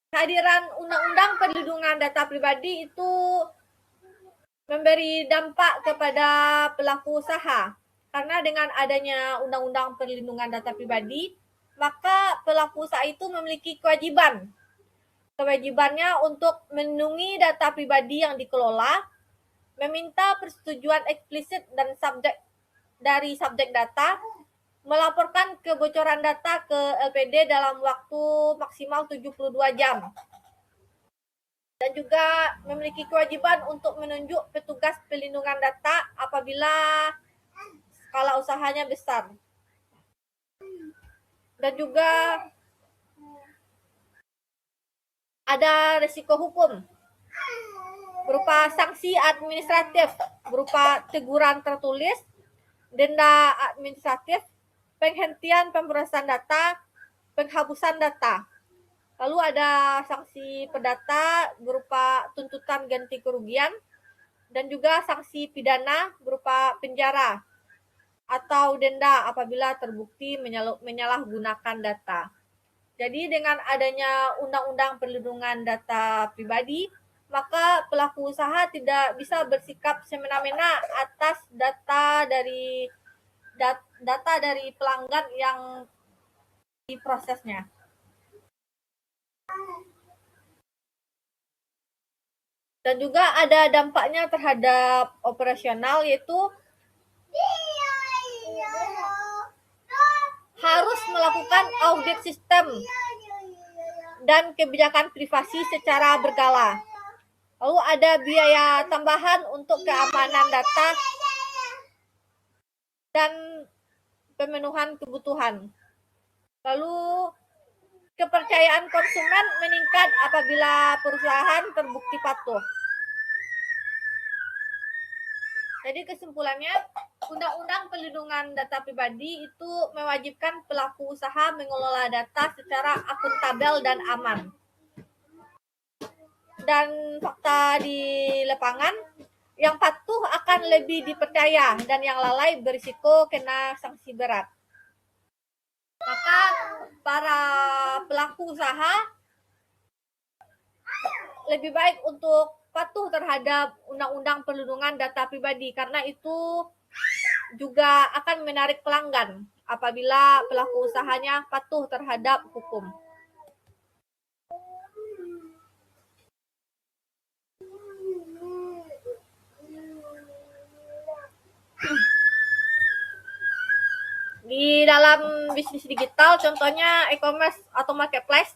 Kehadiran Undang-Undang Perlindungan Data Pribadi itu memberi dampak kepada pelaku usaha. Karena dengan adanya Undang-Undang Perlindungan Data Pribadi, maka pelaku usaha itu memiliki kewajiban. Kewajibannya untuk melindungi data pribadi yang dikelola, meminta persetujuan eksplisit dan dari subjek data, melaporkan kebocoran data ke LPD dalam waktu maksimal 72 jam. Dan juga memiliki kewajiban untuk menunjuk petugas pelindungan data apabila skala usahanya besar. Dan juga ada risiko hukum berupa sanksi administratif, berupa teguran tertulis, denda administratif, penghentian pemrosesan data, penghapusan data. Lalu ada sanksi perdata berupa tuntutan ganti kerugian dan juga sanksi pidana berupa penjara atau denda apabila terbukti menyalahgunakan data. Jadi dengan adanya Undang-Undang Perlindungan Data Pribadi, maka pelaku usaha tidak bisa bersikap semena-mena atas data dari pelanggan yang diprosesnya. Dan juga ada dampaknya terhadap operasional, yaitu harus melakukan audit sistem dan kebijakan privasi secara berkala. Lalu ada biaya tambahan untuk keamanan data dan pemenuhan kebutuhan. Lalu kepercayaan konsumen meningkat apabila perusahaan terbukti patuh. Jadi kesimpulannya, Undang-Undang Perlindungan Data Pribadi itu mewajibkan pelaku usaha mengelola data secara akuntabel dan aman. Dan fakta di lapangan, yang patuh akan lebih dipercaya dan yang lalai berisiko kena sanksi berat. Maka para pelaku usaha lebih baik untuk patuh terhadap Undang-Undang Perlindungan Data Pribadi, karena itu juga akan menarik pelanggan apabila pelaku usahanya patuh terhadap hukum. Di dalam bisnis digital, contohnya e-commerce atau marketplace,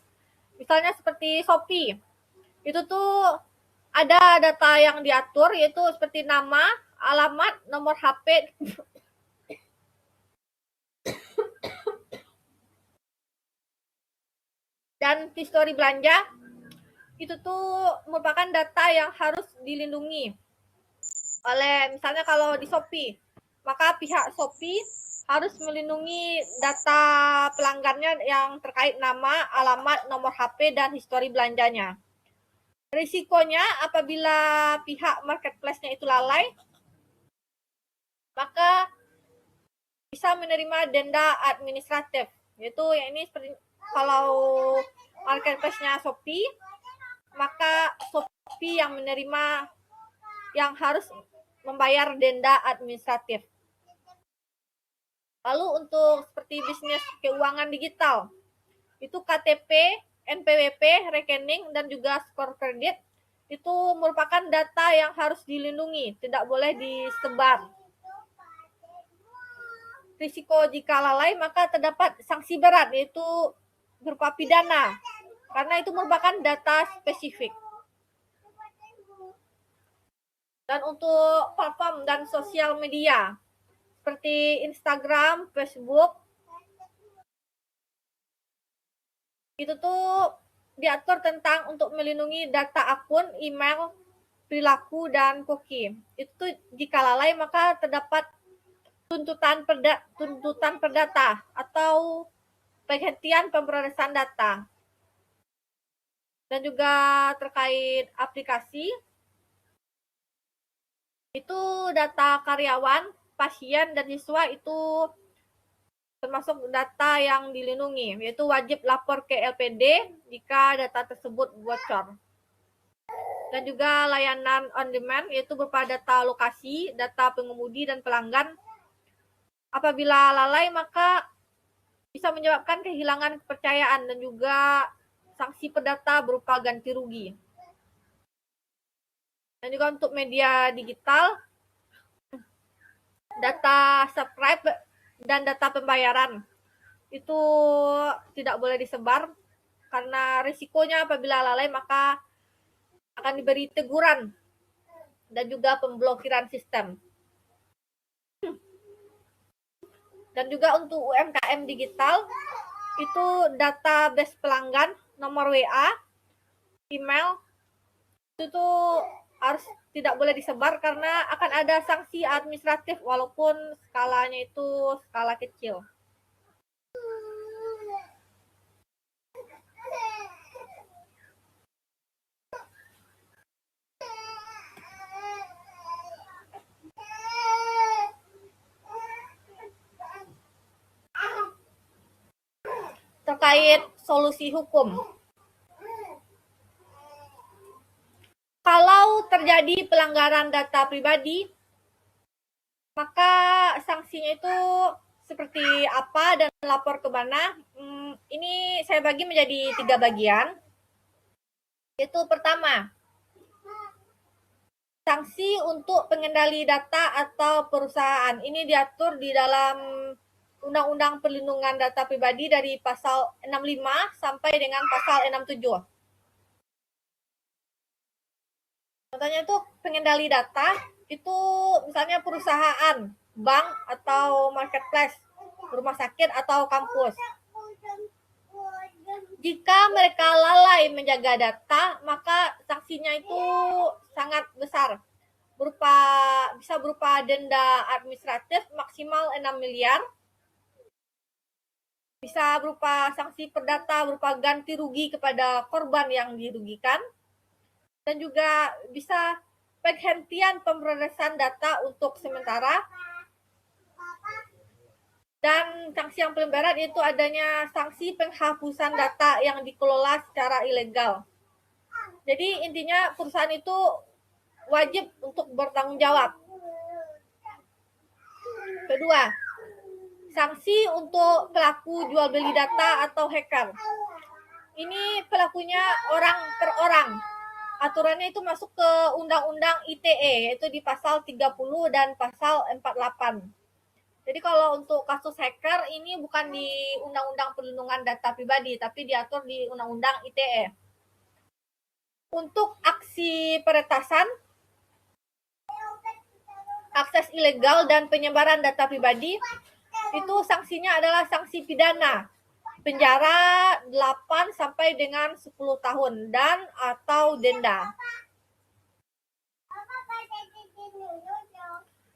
misalnya seperti Shopee, itu tuh ada data yang diatur, yaitu seperti nama, alamat, nomor HP, dan histori belanja. Itu tuh merupakan data yang harus dilindungi oleh, misalnya kalau di Shopee, maka pihak Shopee harus melindungi data pelanggannya yang terkait nama, alamat, nomor HP, dan histori belanjanya. Risikonya apabila pihak marketplace-nya itu lalai, maka bisa menerima denda administratif. Yaitu yang ini seperti kalau marketplace-nya Shopee, maka Shopee yang menerima, yang harus membayar denda administratif. Lalu untuk seperti bisnis keuangan digital, itu KTP, NPWP, rekening, dan juga skor kredit, itu merupakan data yang harus dilindungi, tidak boleh disebar. Risiko jika lalai maka terdapat sanksi berat, yaitu berupa pidana, karena itu merupakan data spesifik. Dan untuk platform dan sosial media, seperti Instagram, Facebook, itu tuh diatur tentang untuk melindungi data akun, email, perilaku, dan cookie. Itu jika lalai maka terdapat tuntutan perdata atau penghentian pemrosesan data. Dan juga terkait aplikasi, itu data karyawan, pasien, dan siswa itu termasuk data yang dilindungi, yaitu wajib lapor ke LPD jika data tersebut bocor. Dan juga layanan on demand, yaitu berupa data lokasi, data pengemudi, dan pelanggan. Apabila lalai maka bisa menyebabkan kehilangan kepercayaan dan juga sanksi perdata berupa ganti rugi. Dan juga untuk media digital, data subscribe dan data pembayaran itu tidak boleh disebar, karena risikonya apabila lalai maka akan diberi teguran dan juga pemblokiran sistem. Dan juga untuk UMKM digital, itu database pelanggan, nomor WA, email, itu tuh harus tidak boleh disebar karena akan ada sanksi administratif walaupun skalanya itu skala kecil. terkait solusi hukum. Kalau terjadi pelanggaran data pribadi, maka sanksinya itu seperti apa dan lapor ke mana? Ini saya bagi menjadi 3 bagian. Yaitu pertama, sanksi untuk pengendali data atau perusahaan. Ini diatur di dalam Undang-Undang Perlindungan Data Pribadi dari pasal 65 sampai dengan pasal 67. Contohnya itu pengendali data, itu misalnya perusahaan, bank atau marketplace, rumah sakit atau kampus. Jika mereka lalai menjaga data, maka sanksinya itu sangat besar. Bisa berupa denda administratif maksimal 6 miliar. Bisa berupa sanksi perdata berupa ganti rugi kepada korban yang dirugikan. Dan juga bisa penghentian pemrosesan data untuk sementara. Dan sanksi yang paling berat itu adanya sanksi penghapusan data yang dikelola secara ilegal. Jadi intinya perusahaan itu wajib untuk bertanggung jawab. Kedua, sanksi untuk pelaku jual beli data atau hacker. Ini pelakunya orang per orang. Aturannya itu masuk ke Undang-Undang ITE, yaitu di pasal 30 dan pasal 48. Jadi kalau untuk kasus hacker ini bukan di Undang-Undang Perlindungan Data Pribadi, tapi diatur di Undang-Undang ITE. Untuk aksi peretasan, akses ilegal dan penyebaran data pribadi, itu sanksinya adalah sanksi pidana. Penjara 8 sampai dengan 10 tahun dan atau denda.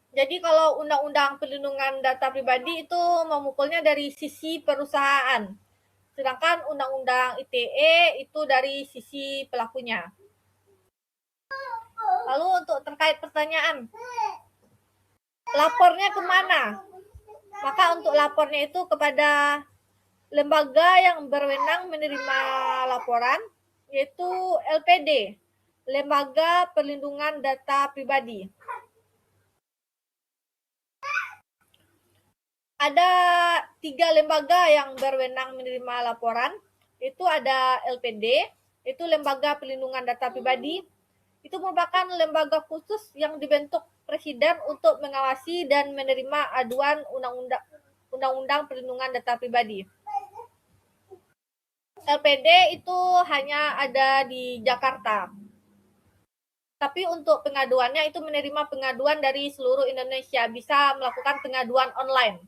Jadi kalau Undang-Undang Perlindungan Data Pribadi itu memukulnya dari sisi perusahaan. Sedangkan Undang-Undang ITE itu dari sisi pelakunya. Lalu untuk terkait pertanyaan, lapornya kemana? Maka untuk lapornya itu kepada lembaga yang berwenang menerima laporan, yaitu LPD, Lembaga Perlindungan Data Pribadi. Ada 3 lembaga yang berwenang menerima laporan, itu ada LPD, itu Lembaga Perlindungan Data Pribadi. Itu merupakan lembaga khusus yang dibentuk Presiden untuk mengawasi dan menerima aduan Undang-Undang Perlindungan Data Pribadi. LPD itu hanya ada di Jakarta. Tapi untuk pengaduannya itu menerima pengaduan dari seluruh Indonesia, bisa melakukan pengaduan online.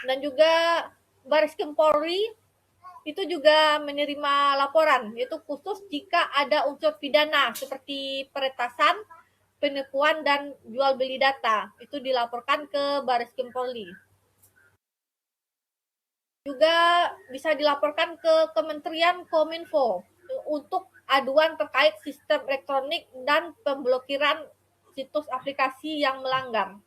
Dan juga Bareskrim Polri itu juga menerima laporan, yaitu khusus jika ada unsur pidana seperti peretasan, penipuan, dan jual beli data. Itu dilaporkan ke Bareskrim Polri. Juga bisa dilaporkan ke Kementerian Kominfo untuk aduan terkait sistem elektronik dan pemblokiran situs aplikasi yang melanggar.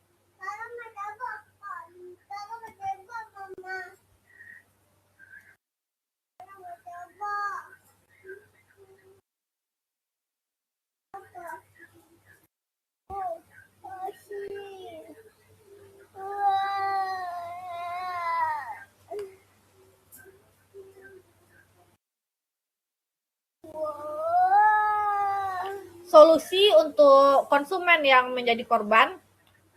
Solusi untuk konsumen yang menjadi korban,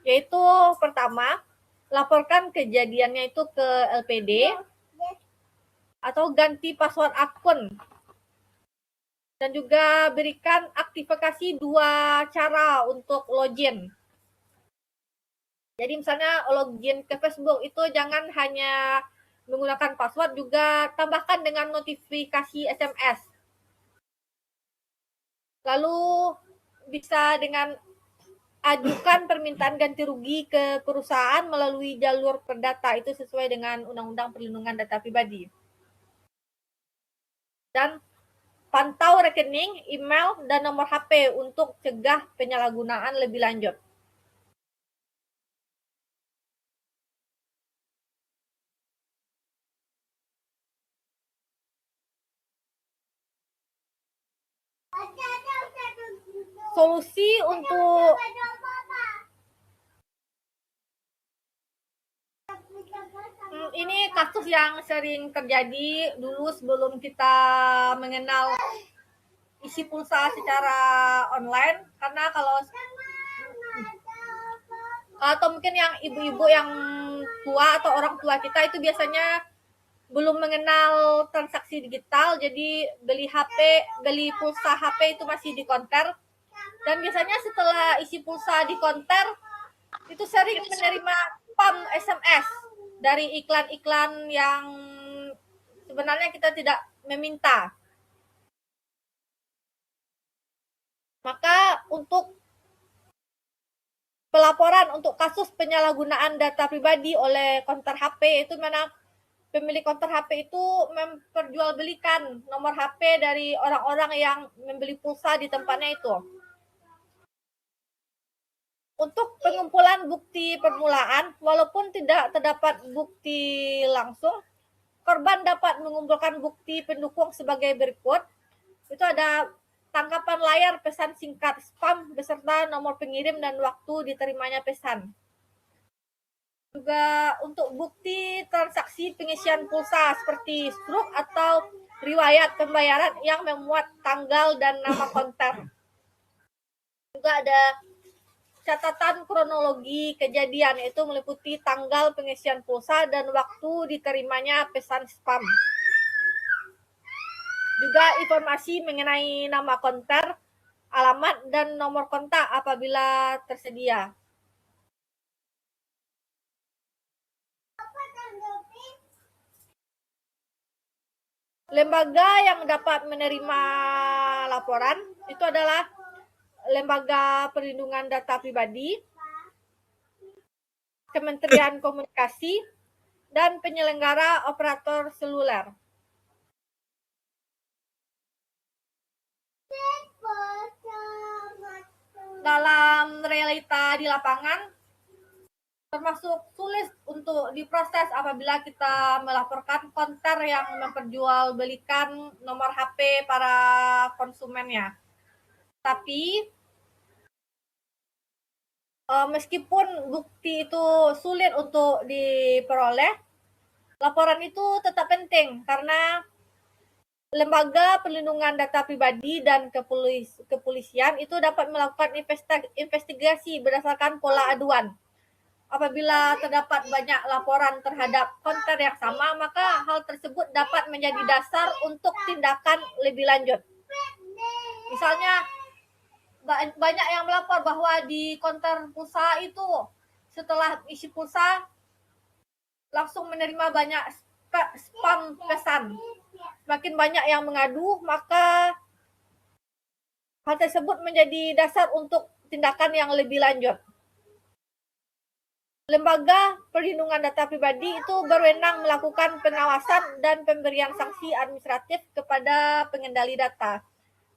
yaitu pertama, laporkan kejadiannya itu ke LPD atau ganti password akun. Dan juga berikan aktivasi 2 cara untuk login. Jadi misalnya login ke Facebook itu jangan hanya menggunakan password, juga tambahkan dengan notifikasi SMS. Lalu bisa dengan ajukan permintaan ganti rugi ke perusahaan melalui jalur perdata, itu sesuai dengan Undang-Undang Perlindungan Data Pribadi. Dan pantau rekening, email, dan nomor HP untuk cegah penyalahgunaan lebih lanjut. solusi untuk ini kasus yang sering terjadi dulu sebelum kita mengenal isi pulsa secara online, karena kalau atau mungkin yang ibu-ibu yang tua atau orang tua kita itu biasanya belum mengenal transaksi digital, jadi beli pulsa HP itu masih di konter, dan biasanya setelah isi pulsa di konter itu sering menerima spam SMS dari iklan-iklan yang sebenarnya kita tidak meminta. Maka untuk pelaporan untuk kasus penyalahgunaan data pribadi oleh konter HP itu mana pemilik konter HP itu memperjualbelikan nomor HP dari orang-orang yang membeli pulsa di tempatnya itu. Untuk pengumpulan bukti permulaan, walaupun tidak terdapat bukti langsung, korban dapat mengumpulkan bukti pendukung sebagai berikut. Itu ada tangkapan layar pesan singkat spam beserta nomor pengirim dan waktu diterimanya pesan. Juga untuk bukti transaksi pengisian pulsa seperti struk atau riwayat pembayaran yang memuat tanggal dan nama konter. Juga ada catatan kronologi kejadian, yaitu meliputi tanggal pengisian pulsa dan waktu diterimanya pesan spam. Juga informasi mengenai nama konter, alamat, dan nomor kontak apabila tersedia. Lembaga yang dapat menerima laporan itu adalah Lembaga Perlindungan Data Pribadi, Kementerian Komunikasi, dan penyelenggara operator seluler. Dalam realita di lapangan, termasuk sulit untuk diproses apabila kita melaporkan konter yang memperjualbelikan nomor HP para konsumennya. Tapi meskipun bukti itu sulit untuk diperoleh, laporan itu tetap penting karena Lembaga Perlindungan Data Pribadi dan Kepolisian itu dapat melakukan investigasi berdasarkan pola aduan. Apabila terdapat banyak laporan terhadap konter yang sama, maka hal tersebut dapat menjadi dasar untuk tindakan lebih lanjut. Misalnya, banyak yang melapor bahwa di konter pulsa itu setelah isi pulsa langsung menerima banyak spam pesan. Semakin banyak yang mengadu, maka hal tersebut menjadi dasar untuk tindakan yang lebih lanjut. Lembaga Perlindungan Data Pribadi itu berwenang melakukan pengawasan dan pemberian sanksi administratif kepada pengendali data.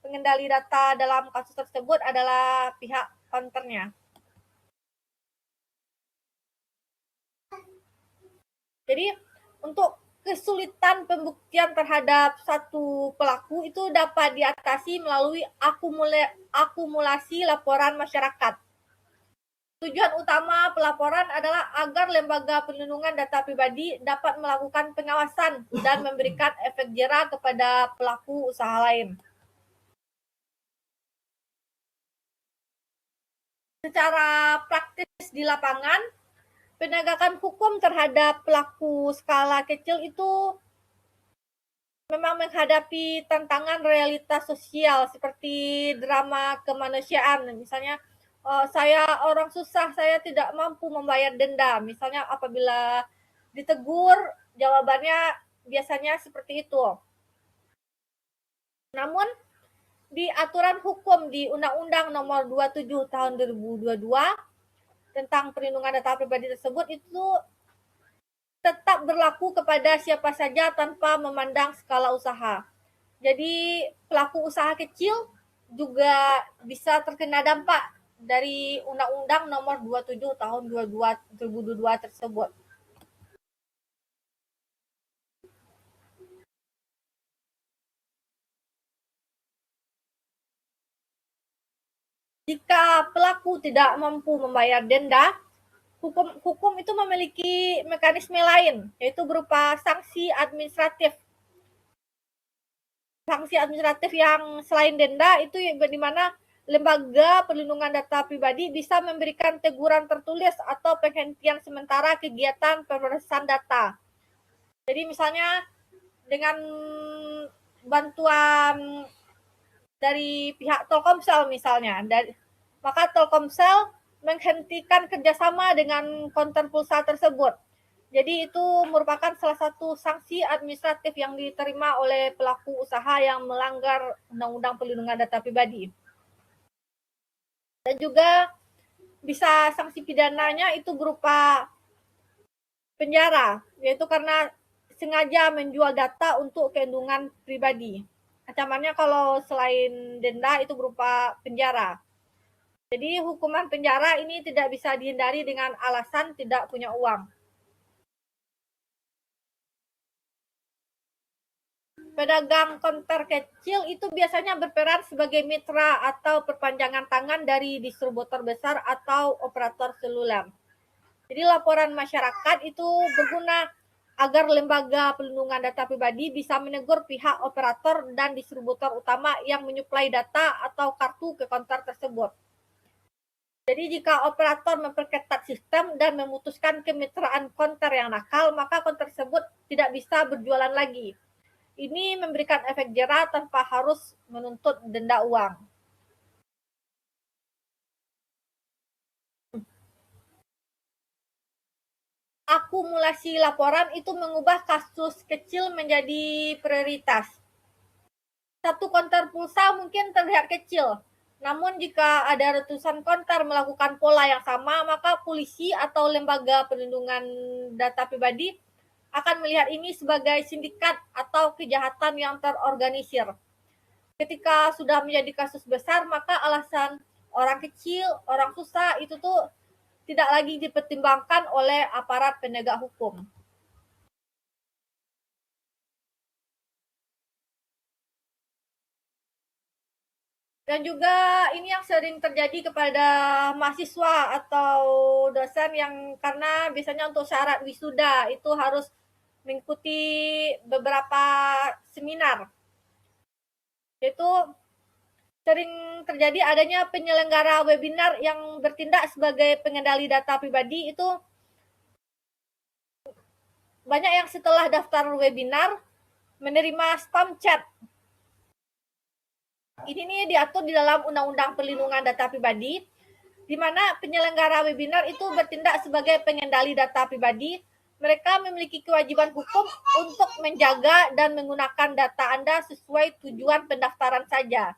Pengendali data dalam kasus tersebut adalah pihak konternya. Jadi, untuk kesulitan pembuktian terhadap satu pelaku itu dapat diatasi melalui akumulasi laporan masyarakat. Tujuan utama pelaporan adalah agar Lembaga Perlindungan Data Pribadi dapat melakukan pengawasan dan memberikan efek jera kepada pelaku usaha lain. Secara praktis di lapangan, penegakan hukum terhadap pelaku skala kecil itu memang menghadapi tantangan realitas sosial seperti drama kemanusiaan. Misalnya, saya orang susah, saya tidak mampu membayar denda. Misalnya apabila ditegur, jawabannya biasanya seperti itu. Namun, di aturan hukum di Undang-Undang Nomor 27 Tahun 2022 tentang perlindungan data pribadi tersebut itu tetap berlaku kepada siapa saja tanpa memandang skala usaha. Jadi pelaku usaha kecil juga bisa terkena dampak dari Undang-Undang Nomor 27 Tahun 2022 tersebut. Jika pelaku tidak mampu membayar denda, hukum itu memiliki mekanisme lain, yaitu berupa sanksi administratif. Sanksi administratif yang selain denda itu di mana lembaga perlindungan data pribadi bisa memberikan teguran tertulis atau penghentian sementara kegiatan pemrosesan data. Jadi misalnya dengan bantuan dari pihak Telkomsel misalnya, maka Telkomsel menghentikan kerjasama dengan konter pulsa tersebut. Jadi itu merupakan salah satu sanksi administratif yang diterima oleh pelaku usaha yang melanggar Undang-Undang Perlindungan Data Pribadi. Dan juga bisa sanksi pidananya itu berupa penjara, yaitu karena sengaja menjual data untuk keuntungan pribadi. Ancamannya kalau selain denda itu berupa penjara. Jadi hukuman penjara ini tidak bisa dihindari dengan alasan tidak punya uang. Pedagang konter kecil itu biasanya berperan sebagai mitra atau perpanjangan tangan dari distributor besar atau operator seluler. Jadi laporan masyarakat itu berguna agar lembaga perlindungan data pribadi bisa menegur pihak operator dan distributor utama yang menyuplai data atau kartu ke konter tersebut. Jadi jika operator memperketat sistem dan memutuskan kemitraan konter yang nakal, maka konter tersebut tidak bisa berjualan lagi. Ini memberikan efek jera tanpa harus menuntut denda uang. Akumulasi laporan itu mengubah kasus kecil menjadi prioritas. Satu konter pulsa mungkin terlihat kecil, namun jika ada ratusan konter melakukan pola yang sama, maka polisi atau lembaga perlindungan data pribadi akan melihat ini sebagai sindikat atau kejahatan yang terorganisir. Ketika sudah menjadi kasus besar, maka alasan orang kecil, orang susah itu tuh tidak lagi dipertimbangkan oleh aparat penegak hukum. Dan juga ini yang sering terjadi kepada mahasiswa atau dosen yang karena biasanya untuk syarat wisuda itu harus mengikuti beberapa seminar. Yaitu sering terjadi adanya penyelenggara webinar yang bertindak sebagai pengendali data pribadi itu banyak yang setelah daftar webinar menerima spam chat. Ini nih diatur di dalam Undang-Undang Perlindungan Data Pribadi, di mana penyelenggara webinar itu bertindak sebagai pengendali data pribadi. Mereka memiliki kewajiban hukum untuk menjaga dan menggunakan data Anda sesuai tujuan pendaftaran saja.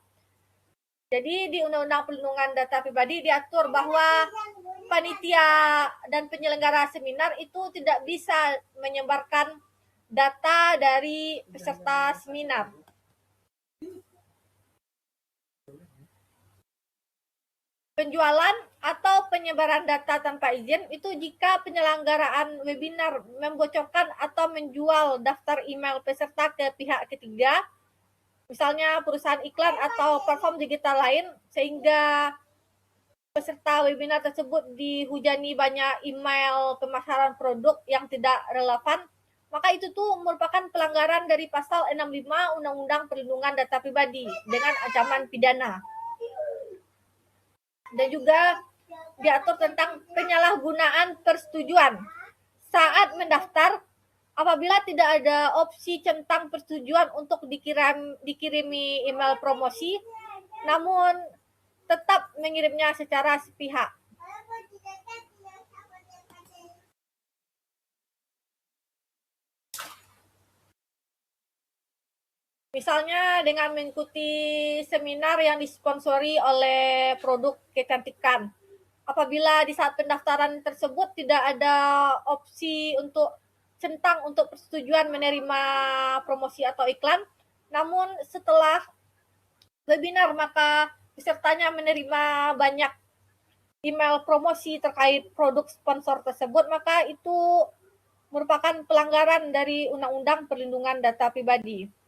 Jadi di Undang-Undang Perlindungan Data Pribadi diatur bahwa panitia dan penyelenggara seminar itu tidak bisa menyebarkan data dari peserta seminar. Penjualan atau penyebaran data tanpa izin itu jika penyelenggaraan webinar membocorkan atau menjual daftar email peserta ke pihak ketiga, misalnya perusahaan iklan atau platform digital lain, sehingga peserta webinar tersebut dihujani banyak email pemasaran produk yang tidak relevan, maka itu tuh merupakan pelanggaran dari pasal 65 Undang-Undang Perlindungan Data Pribadi dengan ancaman pidana. Dan juga diatur tentang penyalahgunaan persetujuan. Saat mendaftar, apabila tidak ada opsi centang persetujuan untuk dikirimi email promosi, namun tetap mengirimnya secara sepihak. Misalnya dengan mengikuti seminar yang disponsori oleh produk kecantikan. Apabila di saat pendaftaran tersebut tidak ada opsi untuk centang untuk persetujuan menerima promosi atau iklan, namun setelah webinar maka pesertanya menerima banyak email promosi terkait produk sponsor tersebut, maka itu merupakan pelanggaran dari Undang-Undang Perlindungan Data Pribadi.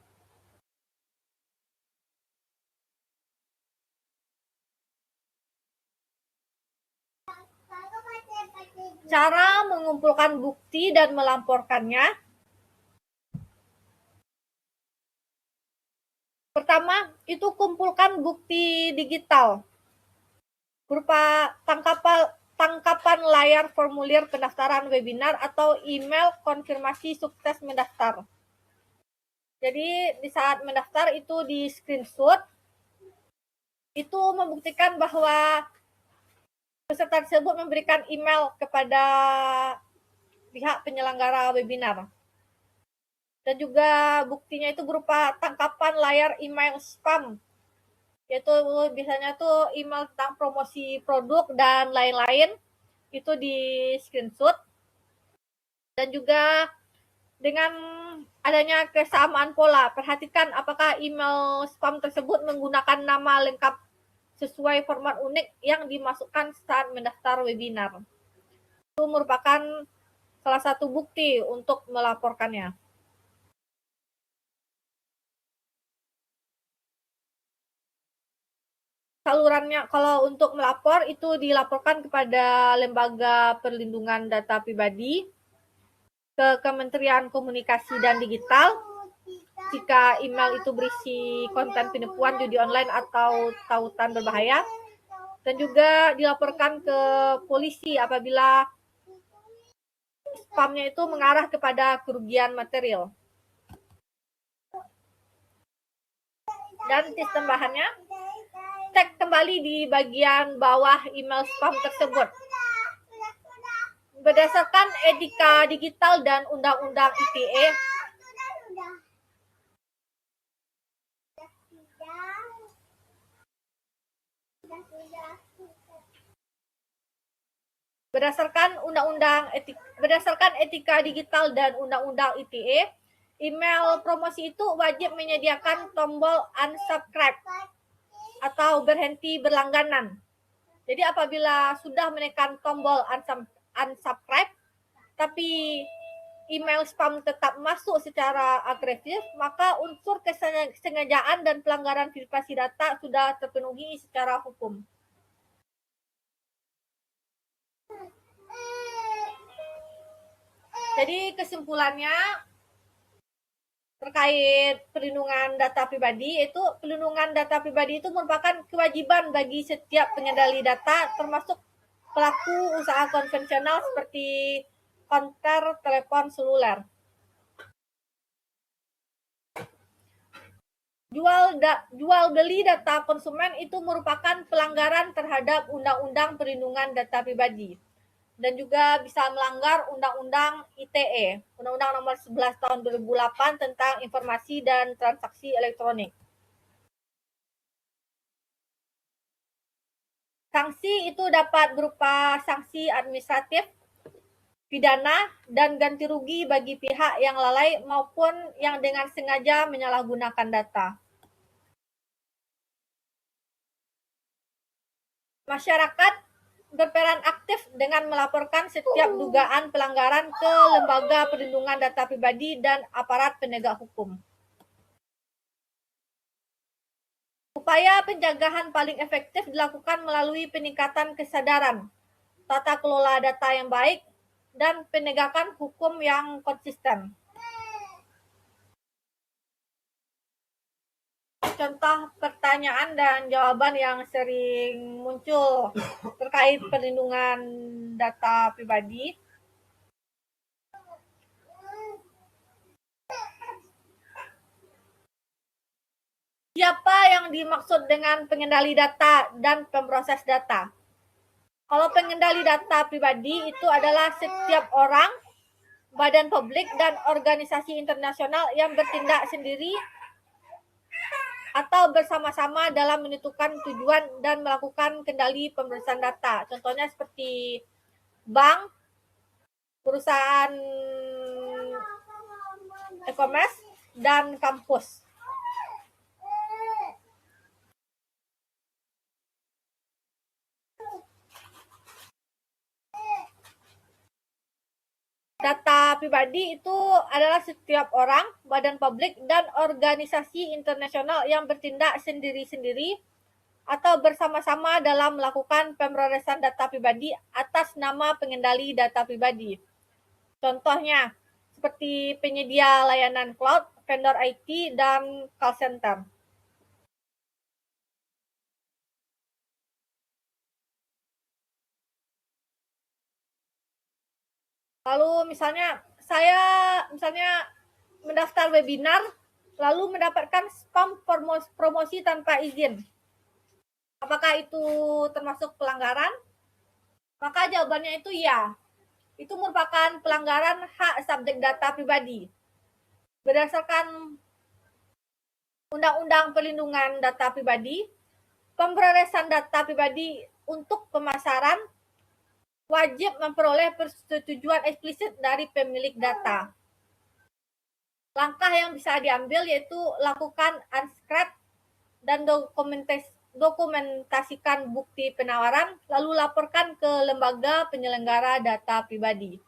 Cara mengumpulkan bukti dan melaporkannya. Pertama, itu kumpulkan bukti digital berupa tangkapan layar formulir pendaftaran webinar atau email konfirmasi sukses mendaftar. Jadi di saat mendaftar itu di screenshot, itu membuktikan bahwa peserta tersebut memberikan email kepada pihak penyelenggara webinar. Dan juga buktinya itu berupa tangkapan layar email spam, yaitu biasanya tuh email tentang promosi produk dan lain-lain, itu di screenshot. Dan juga dengan adanya kesamaan pola, perhatikan apakah email spam tersebut menggunakan nama lengkap sesuai format unik yang dimasukkan saat mendaftar webinar. Itu merupakan salah satu bukti untuk melaporkannya. Salurannya kalau untuk melapor itu dilaporkan kepada Lembaga Perlindungan Data Pribadi, ke Kementerian Komunikasi dan Digital jika email itu berisi konten penipuan judi online atau tautan berbahaya, dan juga dilaporkan ke polisi apabila spamnya itu mengarah kepada kerugian material. Dan tips tambahannya, cek kembali di bagian bawah email spam tersebut. Berdasarkan etika digital dan Undang-Undang ITE, berdasarkan etika digital dan Undang-Undang ITE, email promosi itu wajib menyediakan tombol unsubscribe atau berhenti berlangganan. Jadi apabila sudah menekan tombol unsubscribe, tapi email spam tetap masuk secara agresif, maka unsur kesengajaan dan pelanggaran privasi data sudah terpenuhi secara hukum. Jadi kesimpulannya terkait perlindungan data pribadi, itu perlindungan data pribadi itu merupakan kewajiban bagi setiap pengendali data, termasuk pelaku usaha konvensional seperti konter telepon seluler. Jual beli data konsumen itu merupakan pelanggaran terhadap Undang-Undang Perlindungan Data Pribadi, dan juga bisa melanggar Undang-Undang ITE, Undang-Undang Nomor 11 Tahun 2008 tentang Informasi dan Transaksi Elektronik. Sanksi itu dapat berupa sanksi administratif, pidana, dan ganti rugi bagi pihak yang lalai maupun yang dengan sengaja menyalahgunakan data. Masyarakat berperan aktif dengan melaporkan setiap dugaan pelanggaran ke Lembaga Perlindungan Data Pribadi dan aparat penegak hukum. Upaya pencegahan paling efektif dilakukan melalui peningkatan kesadaran, tata kelola data yang baik, dan penegakan hukum yang konsisten. Contoh pertanyaan dan jawaban yang sering muncul terkait perlindungan data pribadi. Siapa yang dimaksud dengan pengendali data dan pemproses data? Kalau pengendali data pribadi itu adalah setiap orang, badan publik, dan organisasi internasional yang bertindak sendiri atau bersama-sama dalam menentukan tujuan dan melakukan kendali pemrosesan data. Contohnya seperti bank, perusahaan e-commerce, dan kampus. Data pribadi itu adalah setiap orang, badan publik, dan organisasi internasional yang bertindak sendiri-sendiri atau bersama-sama dalam melakukan pemrosesan data pribadi atas nama pengendali data pribadi. Contohnya, seperti penyedia layanan cloud, vendor IT, dan call center. Lalu misalnya saya mendaftar webinar, lalu mendapatkan spam promosi tanpa izin. Apakah itu termasuk pelanggaran? Maka jawabannya itu ya. Itu merupakan pelanggaran hak subjek data pribadi. Berdasarkan Undang-Undang Perlindungan Data Pribadi, pemrosesan data pribadi untuk pemasaran wajib memperoleh persetujuan eksplisit dari pemilik data. Langkah yang bisa diambil yaitu lakukan unscript dan dokumentasikan bukti penawaran, lalu laporkan ke lembaga penyelenggara data pribadi.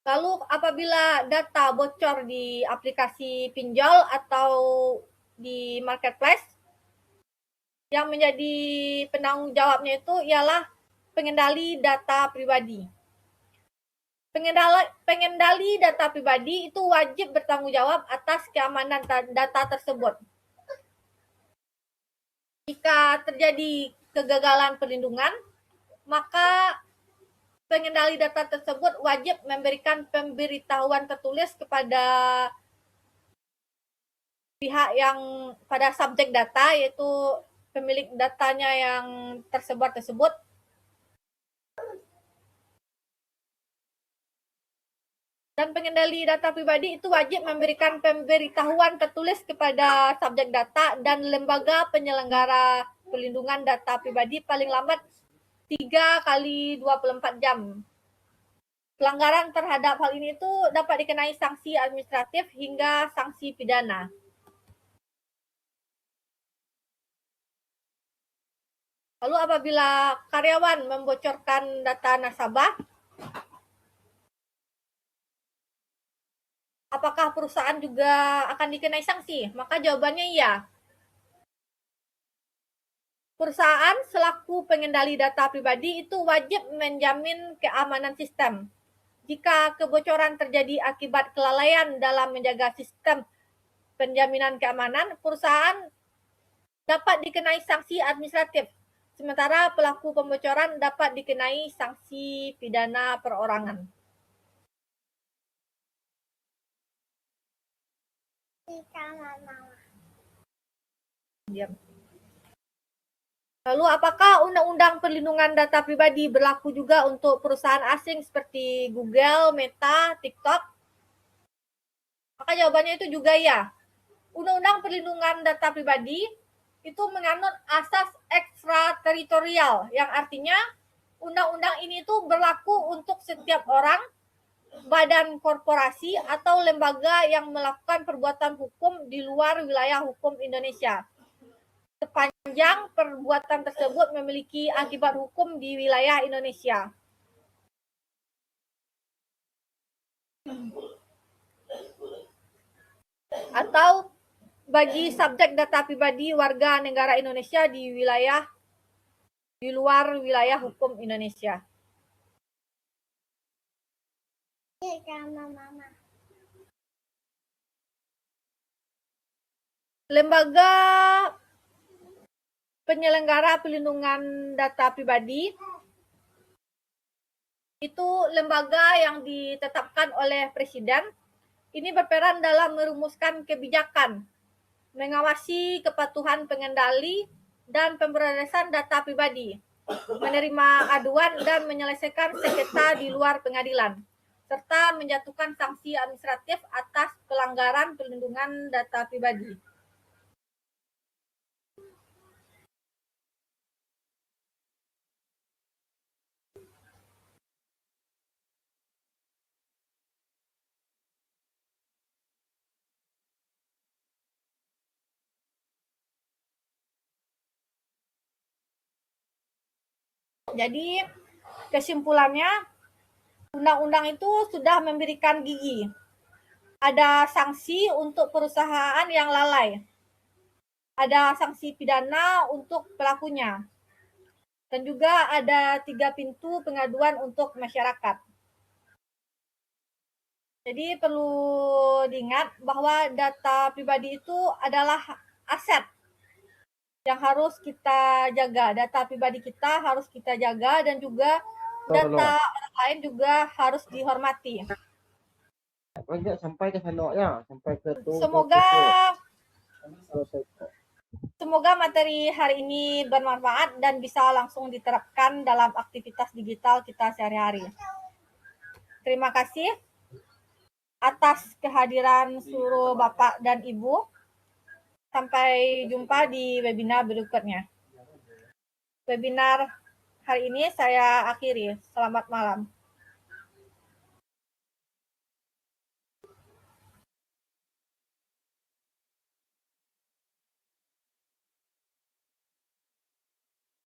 Lalu apabila data bocor di aplikasi pinjol atau di marketplace, yang menjadi penanggung jawabnya itu ialah pengendali data pribadi. Pengendali data pribadi itu wajib bertanggung jawab atas keamanan data tersebut. Jika terjadi kegagalan perlindungan, maka pengendali data tersebut wajib memberikan pemberitahuan tertulis kepada pihak yang pada subjek data, yaitu pemilik datanya yang tersebar tersebut. Dan pengendali data pribadi itu wajib memberikan pemberitahuan tertulis kepada subjek data dan lembaga penyelenggara perlindungan data pribadi paling lambat 3 kali 24 jam. Pelanggaran terhadap hal ini itu dapat dikenai sanksi administratif hingga sanksi pidana. Lalu apabila karyawan membocorkan data nasabah, apakah perusahaan juga akan dikenai sanksi? Maka jawabannya iya. Perusahaan selaku pengendali data pribadi itu wajib menjamin keamanan sistem. Jika kebocoran terjadi akibat kelalaian dalam menjaga sistem penjaminan keamanan, perusahaan dapat dikenai sanksi administratif, sementara pelaku pembocoran dapat dikenai sanksi pidana perorangan. Diam. Lalu apakah Undang-Undang Perlindungan Data Pribadi berlaku juga untuk perusahaan asing seperti Google, Meta, TikTok? Maka jawabannya itu juga ya. Undang-Undang Perlindungan Data Pribadi itu menganut asas ekstrateritorial, yang artinya undang-undang ini itu berlaku untuk setiap orang, badan korporasi, atau lembaga yang melakukan perbuatan hukum di luar wilayah hukum Indonesia, sepanjang perbuatan tersebut memiliki akibat hukum di wilayah Indonesia. Atau bagi subjek data pribadi warga negara Indonesia di luar wilayah hukum Indonesia. Lembaga penyelenggara perlindungan data pribadi itu lembaga yang ditetapkan oleh Presiden. Ini berperan dalam merumuskan kebijakan, mengawasi kepatuhan pengendali dan pemrosesan data pribadi, menerima aduan dan menyelesaikan sengketa di luar pengadilan, serta menjatuhkan sanksi administratif atas pelanggaran perlindungan data pribadi. Jadi kesimpulannya, undang-undang itu sudah memberikan gigi. Ada sanksi untuk perusahaan yang lalai. Ada sanksi pidana untuk pelakunya. Dan juga ada 3 pintu pengaduan untuk masyarakat. Jadi perlu diingat bahwa data pribadi itu adalah aset yang harus kita jaga. Data pribadi kita harus kita jaga dan juga data orang lain juga harus dihormati. Sampai ke sana ya, sampai ke tu. Semoga materi hari ini bermanfaat dan bisa langsung diterapkan dalam aktivitas digital kita sehari-hari. Terima kasih atas kehadiran seluruh Bapak dan Ibu. Sampai jumpa di webinar berikutnya. Webinar hari ini saya akhiri. Selamat malam.